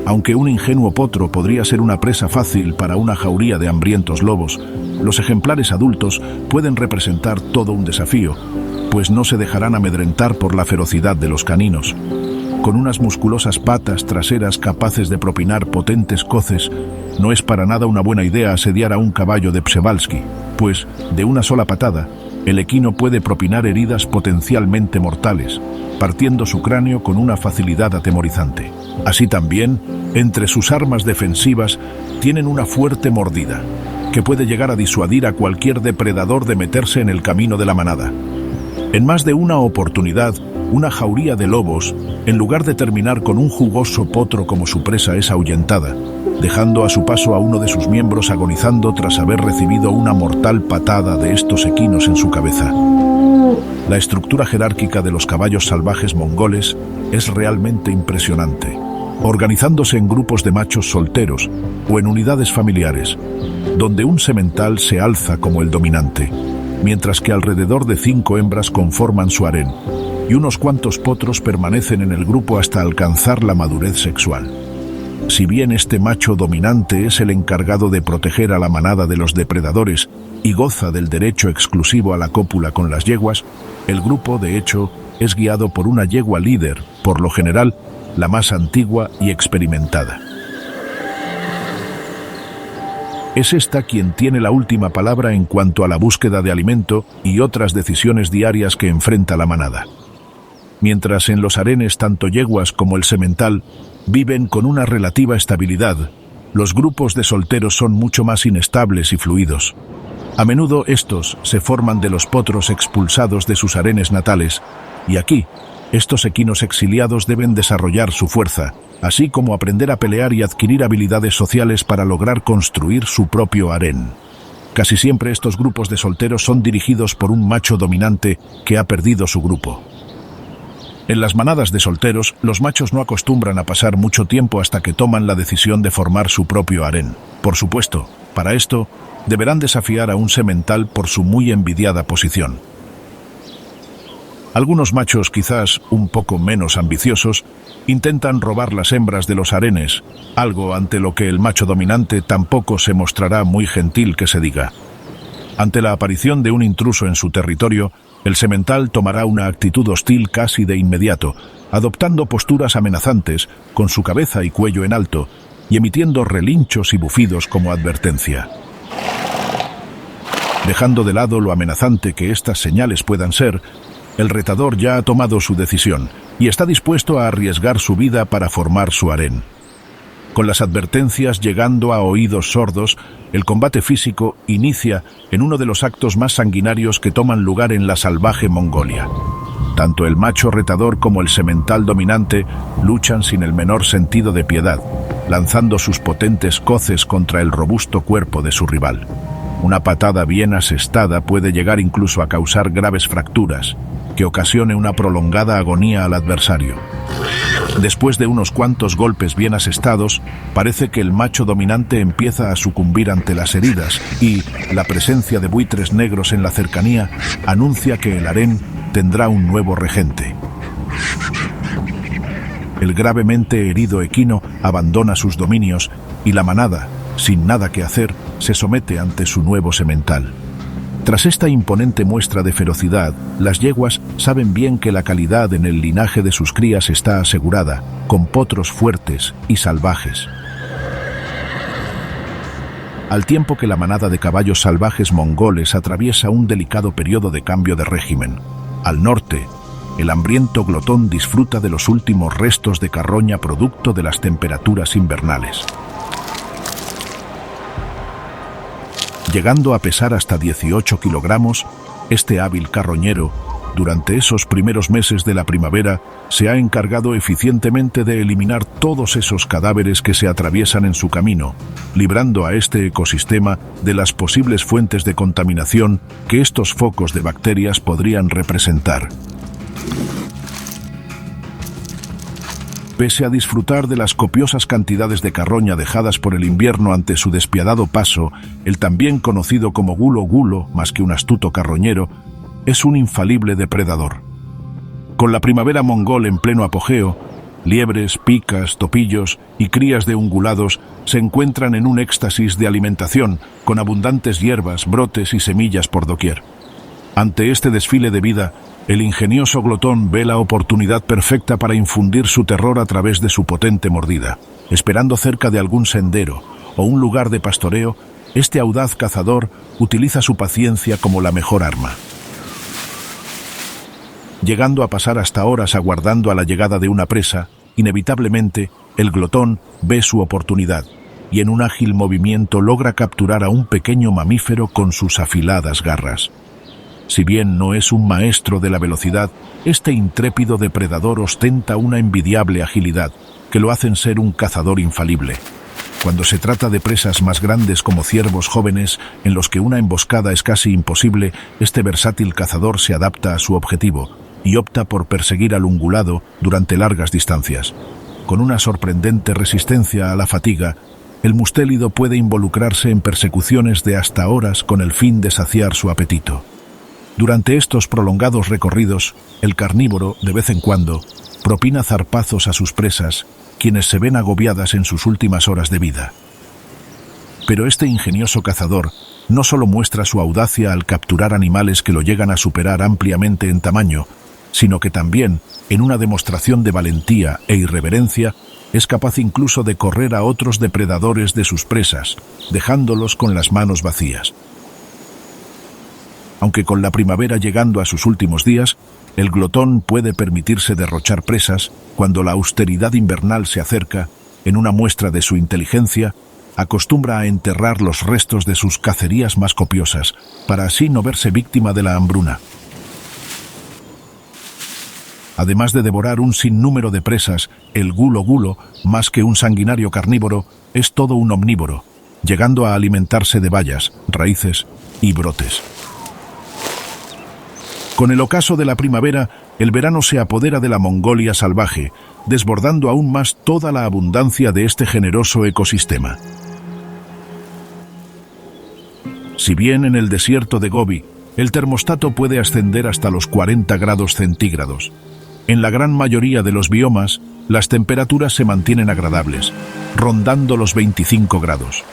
Aunque un ingenuo potro podría ser una presa fácil para una jauría de hambrientos lobos, los ejemplares adultos pueden representar todo un desafío, pues no se dejarán amedrentar por la ferocidad de los caninos. Con unas musculosas patas traseras capaces de propinar potentes coces, no es para nada una buena idea asediar a un caballo de Przewalski, pues, de una sola patada, el equino puede propinar heridas potencialmente mortales, partiendo su cráneo con una facilidad atemorizante. Así también, entre sus armas defensivas, tienen una fuerte mordida, que puede llegar a disuadir a cualquier depredador de meterse en el camino de la manada. En más de una oportunidad, una jauría de lobos, en lugar de terminar con un jugoso potro como su presa, es ahuyentada, dejando a su paso a uno de sus miembros agonizando tras haber recibido una mortal patada de estos equinos en su cabeza. La estructura jerárquica de los caballos salvajes mongoles es realmente impresionante, organizándose en grupos de machos solteros o en unidades familiares, donde un semental se alza como el dominante, mientras que alrededor de 5 hembras conforman su harén, y unos cuantos potros permanecen en el grupo hasta alcanzar la madurez sexual. Si bien este macho dominante es el encargado de proteger a la manada de los depredadores y goza del derecho exclusivo a la cópula con las yeguas, el grupo, de hecho, es guiado por una yegua líder, por lo general, la más antigua y experimentada. Es esta quien tiene la última palabra en cuanto a la búsqueda de alimento y otras decisiones diarias que enfrenta la manada. Mientras en los harenes tanto yeguas como el semental viven con una relativa estabilidad, los grupos de solteros son mucho más inestables y fluidos. A menudo estos se forman de los potros expulsados de sus harenes natales, y aquí, estos equinos exiliados deben desarrollar su fuerza, así como aprender a pelear y adquirir habilidades sociales para lograr construir su propio harén. Casi siempre estos grupos de solteros son dirigidos por un macho dominante que ha perdido su grupo. En las manadas de solteros, los machos no acostumbran a pasar mucho tiempo hasta que toman la decisión de formar su propio harén. Por supuesto, para esto, deberán desafiar a un semental por su muy envidiada posición. Algunos machos, quizás un poco menos ambiciosos, intentan robar las hembras de los harenes, algo ante lo que el macho dominante tampoco se mostrará muy gentil que se diga. Ante la aparición de un intruso en su territorio, el semental tomará una actitud hostil casi de inmediato, adoptando posturas amenazantes, con su cabeza y cuello en alto, y emitiendo relinchos y bufidos como advertencia. Dejando de lado lo amenazante que estas señales puedan ser, el retador ya ha tomado su decisión y está dispuesto a arriesgar su vida para formar su harén. Con las advertencias llegando a oídos sordos, el combate físico inicia en uno de los actos más sanguinarios que toman lugar en la salvaje Mongolia. Tanto el macho retador como el semental dominante luchan sin el menor sentido de piedad, lanzando sus potentes coces contra el robusto cuerpo de su rival. Una patada bien asestada puede llegar incluso a causar graves fracturas, que ocasione una prolongada agonía al adversario. Después de unos cuantos golpes bien asestados, parece que el macho dominante empieza a sucumbir ante las heridas y la presencia de buitres negros en la cercanía anuncia que el harén tendrá un nuevo regente. El gravemente herido equino abandona sus dominios y la manada, sin nada que hacer, se somete ante su nuevo semental. Tras esta imponente muestra de ferocidad, las yeguas saben bien que la calidad en el linaje de sus crías está asegurada, con potros fuertes y salvajes. Al tiempo que la manada de caballos salvajes mongoles atraviesa un delicado periodo de cambio de régimen, al norte, el hambriento glotón disfruta de los últimos restos de carroña producto de las temperaturas invernales. Llegando a pesar hasta 18 kilogramos, este hábil carroñero, durante esos primeros meses de la primavera, se ha encargado eficientemente de eliminar todos esos cadáveres que se atraviesan en su camino, librando a este ecosistema de las posibles fuentes de contaminación que estos focos de bacterias podrían representar. Pese a disfrutar de las copiosas cantidades de carroña dejadas por el invierno ante su despiadado paso, el también conocido como gulo gulo, más que un astuto carroñero, es un infalible depredador. Con la primavera mongol en pleno apogeo, liebres, picas, topillos y crías de ungulados se encuentran en un éxtasis de alimentación, con abundantes hierbas, brotes y semillas por doquier. Ante este desfile de vida, el ingenioso glotón ve la oportunidad perfecta para infundir su terror a través de su potente mordida. Esperando cerca de algún sendero o un lugar de pastoreo, este audaz cazador utiliza su paciencia como la mejor arma. Llegando a pasar hasta horas aguardando a la llegada de una presa, inevitablemente el glotón ve su oportunidad y en un ágil movimiento logra capturar a un pequeño mamífero con sus afiladas garras. Si bien no es un maestro de la velocidad, este intrépido depredador ostenta una envidiable agilidad, que lo hacen ser un cazador infalible. Cuando se trata de presas más grandes como ciervos jóvenes, en los que una emboscada es casi imposible, este versátil cazador se adapta a su objetivo y opta por perseguir al ungulado durante largas distancias. Con una sorprendente resistencia a la fatiga, el mustélido puede involucrarse en persecuciones de hasta horas con el fin de saciar su apetito. Durante estos prolongados recorridos, el carnívoro, de vez en cuando, propina zarpazos a sus presas, quienes se ven agobiadas en sus últimas horas de vida. Pero este ingenioso cazador no solo muestra su audacia al capturar animales que lo llegan a superar ampliamente en tamaño, sino que también, en una demostración de valentía e irreverencia, es capaz incluso de correr a otros depredadores de sus presas, dejándolos con las manos vacías. Aunque con la primavera llegando a sus últimos días, el glotón puede permitirse derrochar presas cuando la austeridad invernal se acerca. En una muestra de su inteligencia, acostumbra a enterrar los restos de sus cacerías más copiosas, para así no verse víctima de la hambruna. Además de devorar un sinnúmero de presas, el gulo gulo, más que un sanguinario carnívoro, es todo un omnívoro, llegando a alimentarse de bayas, raíces y brotes. Con el ocaso de la primavera, el verano se apodera de la Mongolia salvaje, desbordando aún más toda la abundancia de este generoso ecosistema. Si bien en el desierto de Gobi, el termostato puede ascender hasta los 40 grados centígrados, en la gran mayoría de los biomas, las temperaturas se mantienen agradables, rondando los 25 grados.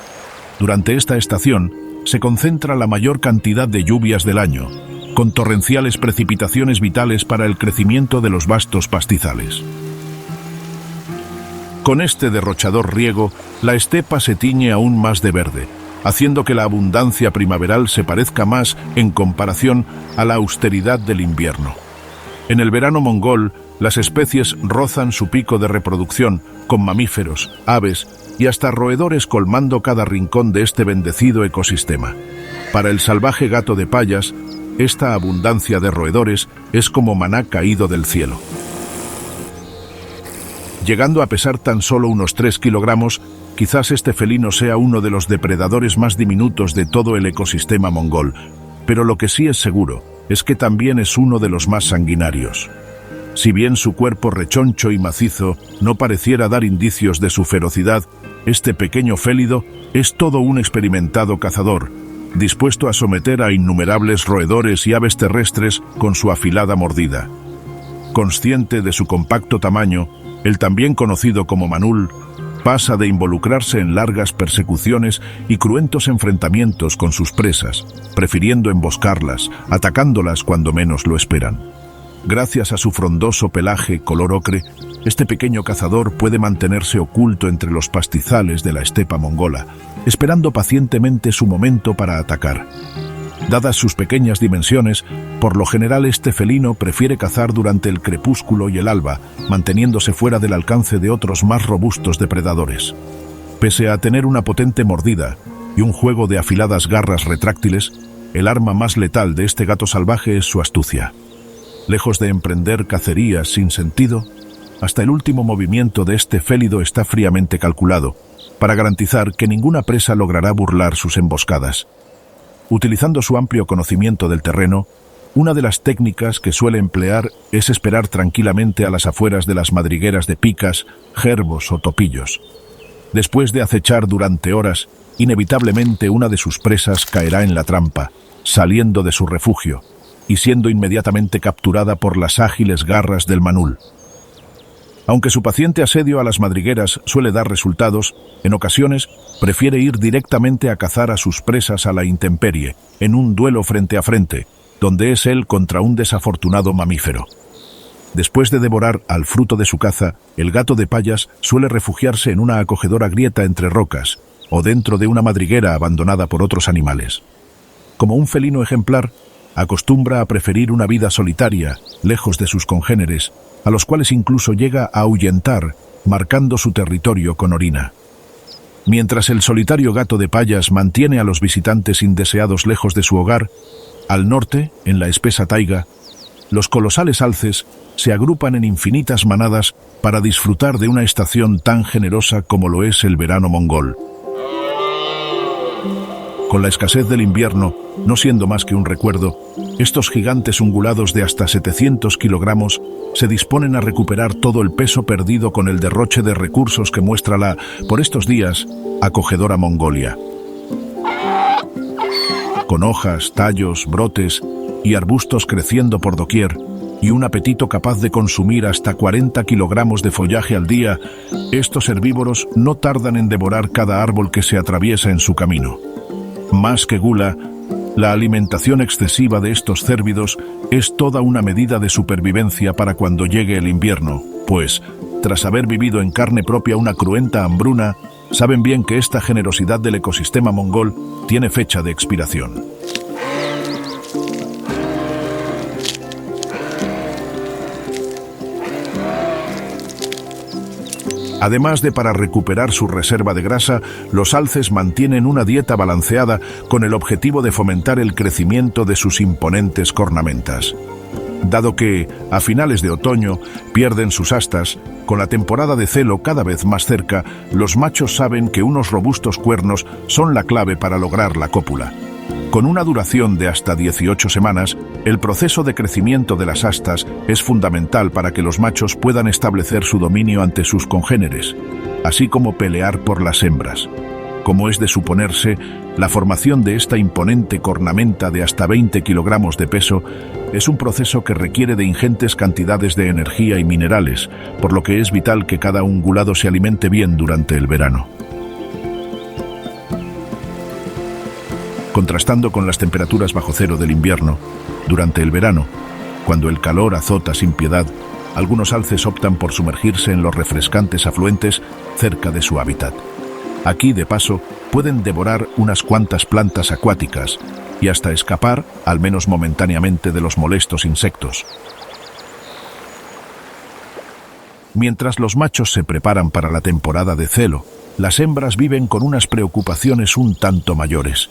Durante esta estación, se concentra la mayor cantidad de lluvias del año, con torrenciales precipitaciones vitales para el crecimiento de los vastos pastizales. Con este derrochador riego, la estepa se tiñe aún más de verde, haciendo que la abundancia primaveral se parezca más en comparación a la austeridad del invierno. En el verano mongol, las especies rozan su pico de reproducción, con mamíferos, aves y hasta roedores colmando cada rincón de este bendecido ecosistema. Para el salvaje gato de Payas, esta abundancia de roedores es como maná caído del cielo. Llegando a pesar tan solo unos 3 kilogramos, quizás este felino sea uno de los depredadores más diminutos de todo el ecosistema mongol, pero lo que sí es seguro es que también es uno de los más sanguinarios. Si bien su cuerpo rechoncho y macizo no pareciera dar indicios de su ferocidad, este pequeño félido es todo un experimentado cazador, dispuesto a someter a innumerables roedores y aves terrestres con su afilada mordida. Consciente de su compacto tamaño, el también conocido como manul pasa de involucrarse en largas persecuciones y cruentos enfrentamientos con sus presas, prefiriendo emboscarlas, atacándolas cuando menos lo esperan. Gracias a su frondoso pelaje color ocre, este pequeño cazador puede mantenerse oculto entre los pastizales de la estepa mongola, esperando pacientemente su momento para atacar. Dadas sus pequeñas dimensiones, por lo general este felino prefiere cazar durante el crepúsculo y el alba, manteniéndose fuera del alcance de otros más robustos depredadores. Pese a tener una potente mordida y un juego de afiladas garras retráctiles, el arma más letal de este gato salvaje es su astucia. Lejos de emprender cacerías sin sentido, hasta el último movimiento de este félido está fríamente calculado, para garantizar que ninguna presa logrará burlar sus emboscadas. Utilizando su amplio conocimiento del terreno, una de las técnicas que suele emplear es esperar tranquilamente a las afueras de las madrigueras de picas, jerbos o topillos. Después de acechar durante horas, inevitablemente una de sus presas caerá en la trampa, saliendo de su refugio y siendo inmediatamente capturada por las ágiles garras del manul. Aunque su paciente asedio a las madrigueras suele dar resultados, en ocasiones prefiere ir directamente a cazar a sus presas a la intemperie, en un duelo frente a frente, donde es él contra un desafortunado mamífero. Después de devorar al fruto de su caza, el gato de payas suele refugiarse en una acogedora grieta entre rocas, o dentro de una madriguera abandonada por otros animales. Como un felino ejemplar, acostumbra a preferir una vida solitaria, lejos de sus congéneres, a los cuales incluso llega a ahuyentar, marcando su territorio con orina. Mientras el solitario gato de payas mantiene a los visitantes indeseados lejos de su hogar, al norte, en la espesa taiga, los colosales alces se agrupan en infinitas manadas para disfrutar de una estación tan generosa como lo es el verano mongol. Con la escasez del invierno, no siendo más que un recuerdo, estos gigantes ungulados de hasta 700 kilogramos se disponen a recuperar todo el peso perdido con el derroche de recursos que muestra la, por estos días, acogedora Mongolia. Con hojas, tallos, brotes y arbustos creciendo por doquier, y un apetito capaz de consumir hasta 40 kilogramos de follaje al día, estos herbívoros no tardan en devorar cada árbol que se atraviesa en su camino. Más que gula, la alimentación excesiva de estos cérvidos es toda una medida de supervivencia para cuando llegue el invierno, pues, tras haber vivido en carne propia una cruenta hambruna, saben bien que esta generosidad del ecosistema mongol tiene fecha de expiración. Además de para recuperar su reserva de grasa, los alces mantienen una dieta balanceada con el objetivo de fomentar el crecimiento de sus imponentes cornamentas. Dado que, a finales de otoño, pierden sus astas, con la temporada de celo cada vez más cerca, los machos saben que unos robustos cuernos son la clave para lograr la cópula. Con una duración de hasta 18 semanas, el proceso de crecimiento de las astas es fundamental para que los machos puedan establecer su dominio ante sus congéneres, así como pelear por las hembras. Como es de suponerse, la formación de esta imponente cornamenta de hasta 20 kilogramos de peso es un proceso que requiere de ingentes cantidades de energía y minerales, por lo que es vital que cada ungulado se alimente bien durante el verano. Contrastando con las temperaturas bajo cero del invierno, durante el verano, cuando el calor azota sin piedad, algunos alces optan por sumergirse en los refrescantes afluentes cerca de su hábitat. Aquí, de paso, pueden devorar unas cuantas plantas acuáticas y hasta escapar, al menos momentáneamente, de los molestos insectos. Mientras los machos se preparan para la temporada de celo, las hembras viven con unas preocupaciones un tanto mayores.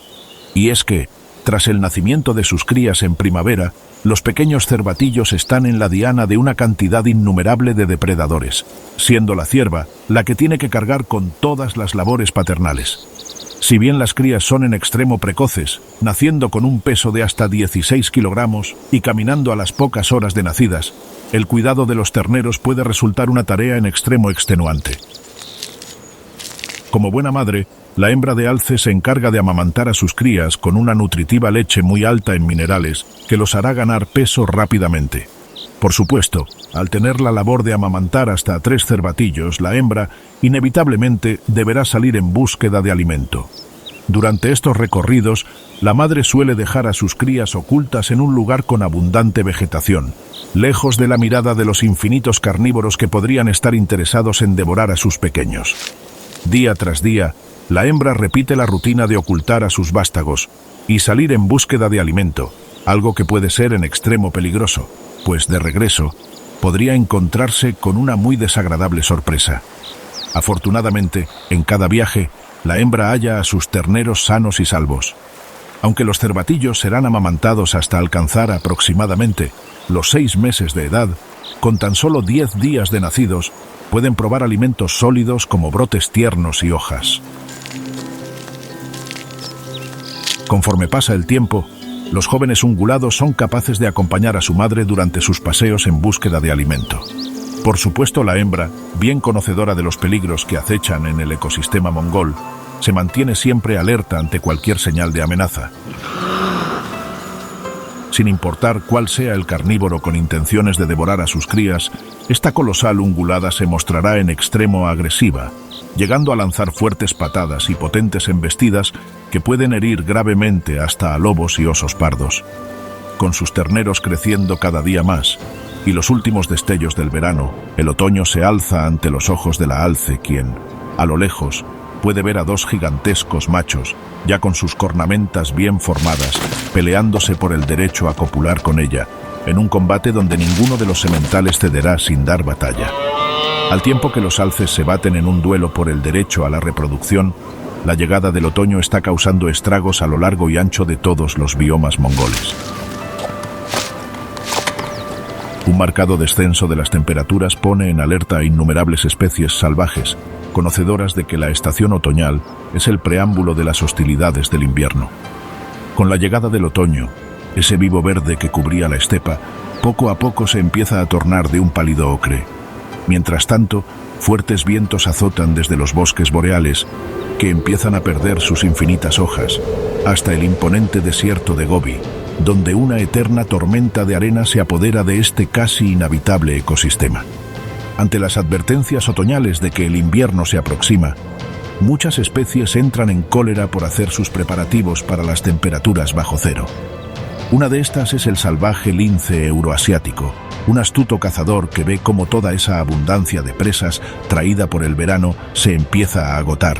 Y es que, Tras el nacimiento de sus crías en primavera, los pequeños cervatillos están en la diana de una cantidad innumerable de depredadores, siendo la cierva la que tiene que cargar con todas las labores paternales. Si bien las crías son en extremo precoces, naciendo con un peso de hasta 16 kilogramos y caminando a las pocas horas de nacidas, el cuidado de los terneros puede resultar una tarea en extremo extenuante. Como buena madre, la hembra de alce se encarga de amamantar a sus crías con una nutritiva leche muy alta en minerales que los hará ganar peso rápidamente. Por supuesto, al tener la labor de amamantar hasta 3 cervatillos, la hembra inevitablemente deberá salir en búsqueda de alimento. Durante estos recorridos, la madre suele dejar a sus crías ocultas en un lugar con abundante vegetación, lejos de la mirada de los infinitos carnívoros que podrían estar interesados en devorar a sus pequeños. Día tras día, la hembra repite la rutina de ocultar a sus vástagos y salir en búsqueda de alimento, algo que puede ser en extremo peligroso, pues de regreso podría encontrarse con una muy desagradable sorpresa. Afortunadamente, en cada viaje, la hembra halla a sus terneros sanos y salvos. Aunque los cervatillos serán amamantados hasta alcanzar aproximadamente los 6 meses de edad, con tan solo 10 días de nacidos, pueden probar alimentos sólidos como brotes tiernos y hojas. Conforme pasa el tiempo, los jóvenes ungulados son capaces de acompañar a su madre durante sus paseos en búsqueda de alimento. Por supuesto, la hembra, bien conocedora de los peligros que acechan en el ecosistema mongol, se mantiene siempre alerta ante cualquier señal de amenaza. Sin importar cuál sea el carnívoro con intenciones de devorar a sus crías, esta colosal ungulada se mostrará en extremo agresiva, llegando a lanzar fuertes patadas y potentes embestidas que pueden herir gravemente hasta a lobos y osos pardos. Con sus terneros creciendo cada día más y los últimos destellos del verano, el otoño se alza ante los ojos de la alce, quien, a lo lejos, puede ver a 2 gigantescos machos, ya con sus cornamentas bien formadas, peleándose por el derecho a copular con ella, en un combate donde ninguno de los sementales cederá sin dar batalla. Al tiempo que los alces se baten en un duelo por el derecho a la reproducción, la llegada del otoño está causando estragos a lo largo y ancho de todos los biomas mongoles. Un marcado descenso de las temperaturas pone en alerta a innumerables especies salvajes, conocedoras de que la estación otoñal es el preámbulo de las hostilidades del invierno. Con la llegada del otoño, ese vivo verde que cubría la estepa, poco a poco se empieza a tornar de un pálido ocre. Mientras tanto, fuertes vientos azotan desde los bosques boreales, que empiezan a perder sus infinitas hojas, hasta el imponente desierto de Gobi, donde una eterna tormenta de arena se apodera de este casi inhabitable ecosistema. Ante las advertencias otoñales de que el invierno se aproxima, muchas especies entran en cólera por hacer sus preparativos para las temperaturas bajo cero. Una de estas es el salvaje lince euroasiático, un astuto cazador que ve cómo toda esa abundancia de presas traída por el verano se empieza a agotar.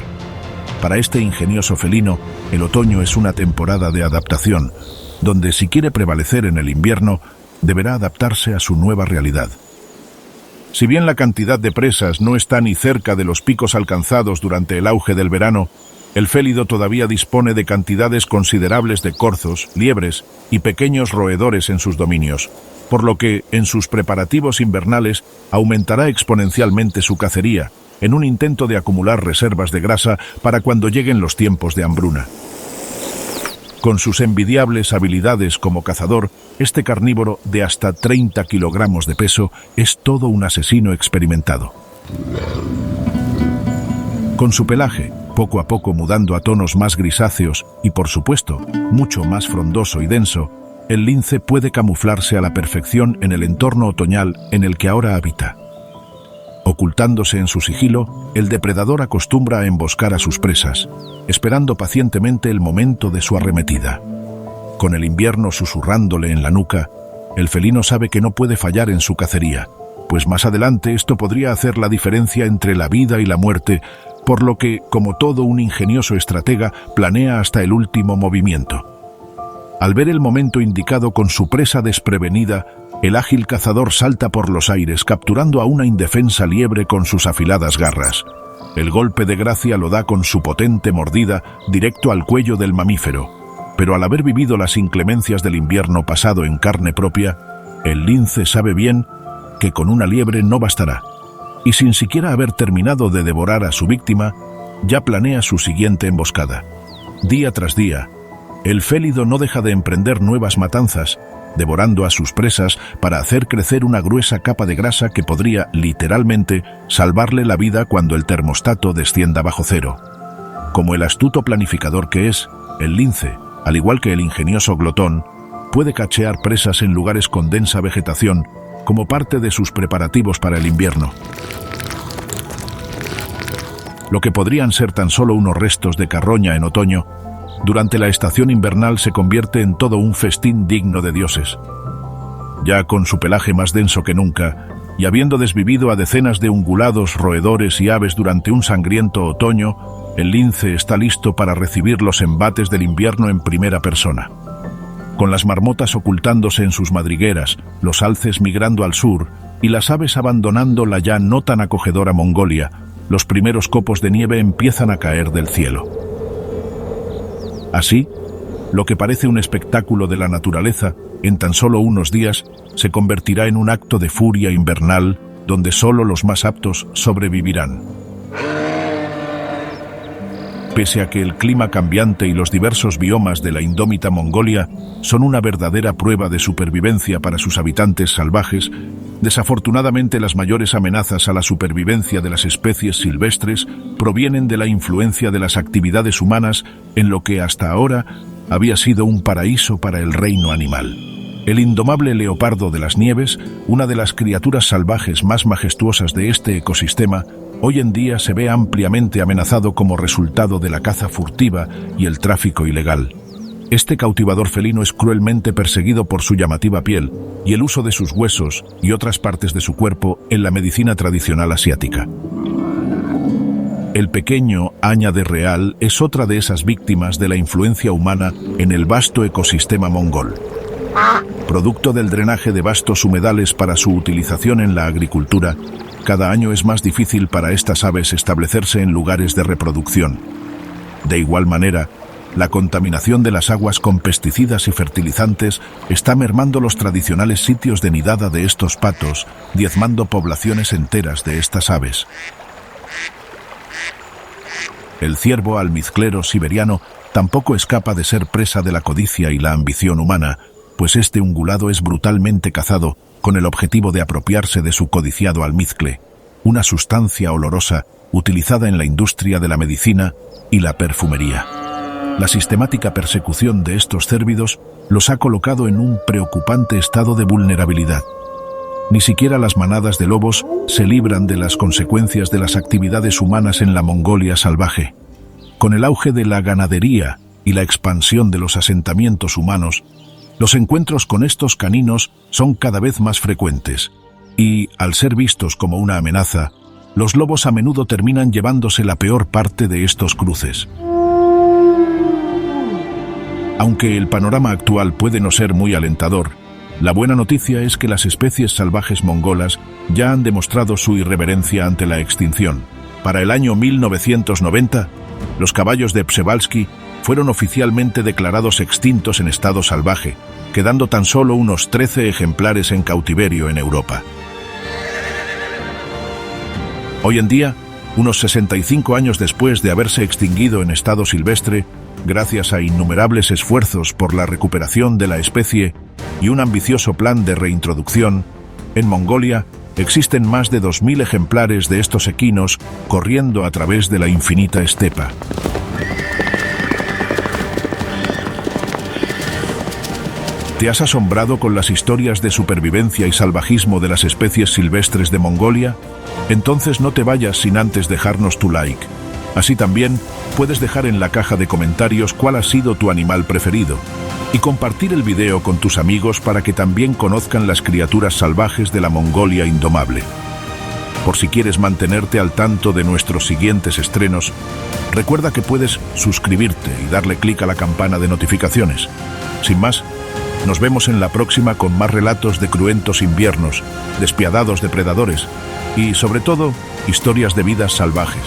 Para este ingenioso felino, el otoño es una temporada de adaptación, donde si quiere prevalecer en el invierno, deberá adaptarse a su nueva realidad. Si bien la cantidad de presas no está ni cerca de los picos alcanzados durante el auge del verano, el félido todavía dispone de cantidades considerables de corzos, liebres y pequeños roedores en sus dominios, por lo que, en sus preparativos invernales, aumentará exponencialmente su cacería, en un intento de acumular reservas de grasa para cuando lleguen los tiempos de hambruna. Con sus envidiables habilidades como cazador, este carnívoro de hasta 30 kilogramos de peso es todo un asesino experimentado. Con su pelaje, poco a poco mudando a tonos más grisáceos y, por supuesto, mucho más frondoso y denso, el lince puede camuflarse a la perfección en el entorno otoñal en el que ahora habita. Ocultándose en su sigilo, el depredador acostumbra a emboscar a sus presas, esperando pacientemente el momento de su arremetida. Con el invierno susurrándole en la nuca, el felino sabe que no puede fallar en su cacería, pues más adelante esto podría hacer la diferencia entre la vida y la muerte, por lo que, como todo un ingenioso estratega, planea hasta el último movimiento. Al ver el momento indicado con su presa desprevenida, el ágil cazador salta por los aires, capturando a una indefensa liebre con sus afiladas garras. El golpe de gracia lo da con su potente mordida directo al cuello del mamífero, pero al haber vivido las inclemencias del invierno pasado en carne propia, el lince sabe bien que con una liebre no bastará, y sin siquiera haber terminado de devorar a su víctima, ya planea su siguiente emboscada. Día tras día, el félido no deja de emprender nuevas matanzas, devorando a sus presas para hacer crecer una gruesa capa de grasa que podría, literalmente, salvarle la vida cuando el termostato descienda bajo cero. Como el astuto planificador que es, el lince, al igual que el ingenioso glotón, puede cachear presas en lugares con densa vegetación como parte de sus preparativos para el invierno. Lo que podrían ser tan solo unos restos de carroña en otoño, durante la estación invernal se convierte en todo un festín digno de dioses. Ya con su pelaje más denso que nunca, y habiendo desvivido a decenas de ungulados, roedores y aves durante un sangriento otoño, el lince está listo para recibir los embates del invierno en primera persona. Con las marmotas ocultándose en sus madrigueras, los alces migrando al sur y las aves abandonando la ya no tan acogedora Mongolia, los primeros copos de nieve empiezan a caer del cielo. Así, lo que parece un espectáculo de la naturaleza, en tan solo unos días, se convertirá en un acto de furia invernal donde solo los más aptos sobrevivirán. Pese a que el clima cambiante y los diversos biomas de la indómita Mongolia son una verdadera prueba de supervivencia para sus habitantes salvajes, desafortunadamente las mayores amenazas a la supervivencia de las especies silvestres provienen de la influencia de las actividades humanas en lo que hasta ahora había sido un paraíso para el reino animal. El indomable leopardo de las nieves, una de las criaturas salvajes más majestuosas de este ecosistema, hoy en día se ve ampliamente amenazado como resultado de la caza furtiva y el tráfico ilegal. Este cautivador felino es cruelmente perseguido por su llamativa piel y el uso de sus huesos y otras partes de su cuerpo en la medicina tradicional asiática. El pequeño áñade real es otra de esas víctimas de la influencia humana en el vasto ecosistema mongol. Producto del drenaje de vastos humedales para su utilización en la agricultura, cada año es más difícil para estas aves establecerse en lugares de reproducción. De igual manera, la contaminación de las aguas con pesticidas y fertilizantes está mermando los tradicionales sitios de nidada de estos patos, diezmando poblaciones enteras de estas aves. El ciervo almizclero siberiano tampoco escapa de ser presa de la codicia y la ambición humana, pues este ungulado es brutalmente cazado con el objetivo de apropiarse de su codiciado almizcle, una sustancia olorosa utilizada en la industria de la medicina y la perfumería. La sistemática persecución de estos cérvidos los ha colocado en un preocupante estado de vulnerabilidad. Ni siquiera las manadas de lobos se libran de las consecuencias de las actividades humanas en la Mongolia salvaje. Con el auge de la ganadería y la expansión de los asentamientos humanos, los encuentros con estos caninos son cada vez más frecuentes y, al ser vistos como una amenaza, los lobos a menudo terminan llevándose la peor parte de estos cruces. Aunque el panorama actual puede no ser muy alentador, la buena noticia es que las especies salvajes mongolas ya han demostrado su irreverencia ante la extinción. Para el año 1990, los caballos de Przewalski fueron oficialmente declarados extintos en estado salvaje, quedando tan solo unos 13 ejemplares en cautiverio en Europa. Hoy en día, unos 65 años después de haberse extinguido en estado silvestre, gracias a innumerables esfuerzos por la recuperación de la especie y un ambicioso plan de reintroducción, en Mongolia existen más de 2000 ejemplares de estos equinos corriendo a través de la infinita estepa. ¿Te has asombrado con las historias de supervivencia y salvajismo de las especies silvestres de Mongolia? Entonces no te vayas sin antes dejarnos tu like. Así también puedes dejar en la caja de comentarios cuál ha sido tu animal preferido y compartir el video con tus amigos para que también conozcan las criaturas salvajes de la Mongolia indomable. Por si quieres mantenerte al tanto de nuestros siguientes estrenos, recuerda que puedes suscribirte y darle clic a la campana de notificaciones. Sin más, nos vemos en la próxima con más relatos de cruentos inviernos, despiadados depredadores y, sobre todo, historias de vidas salvajes.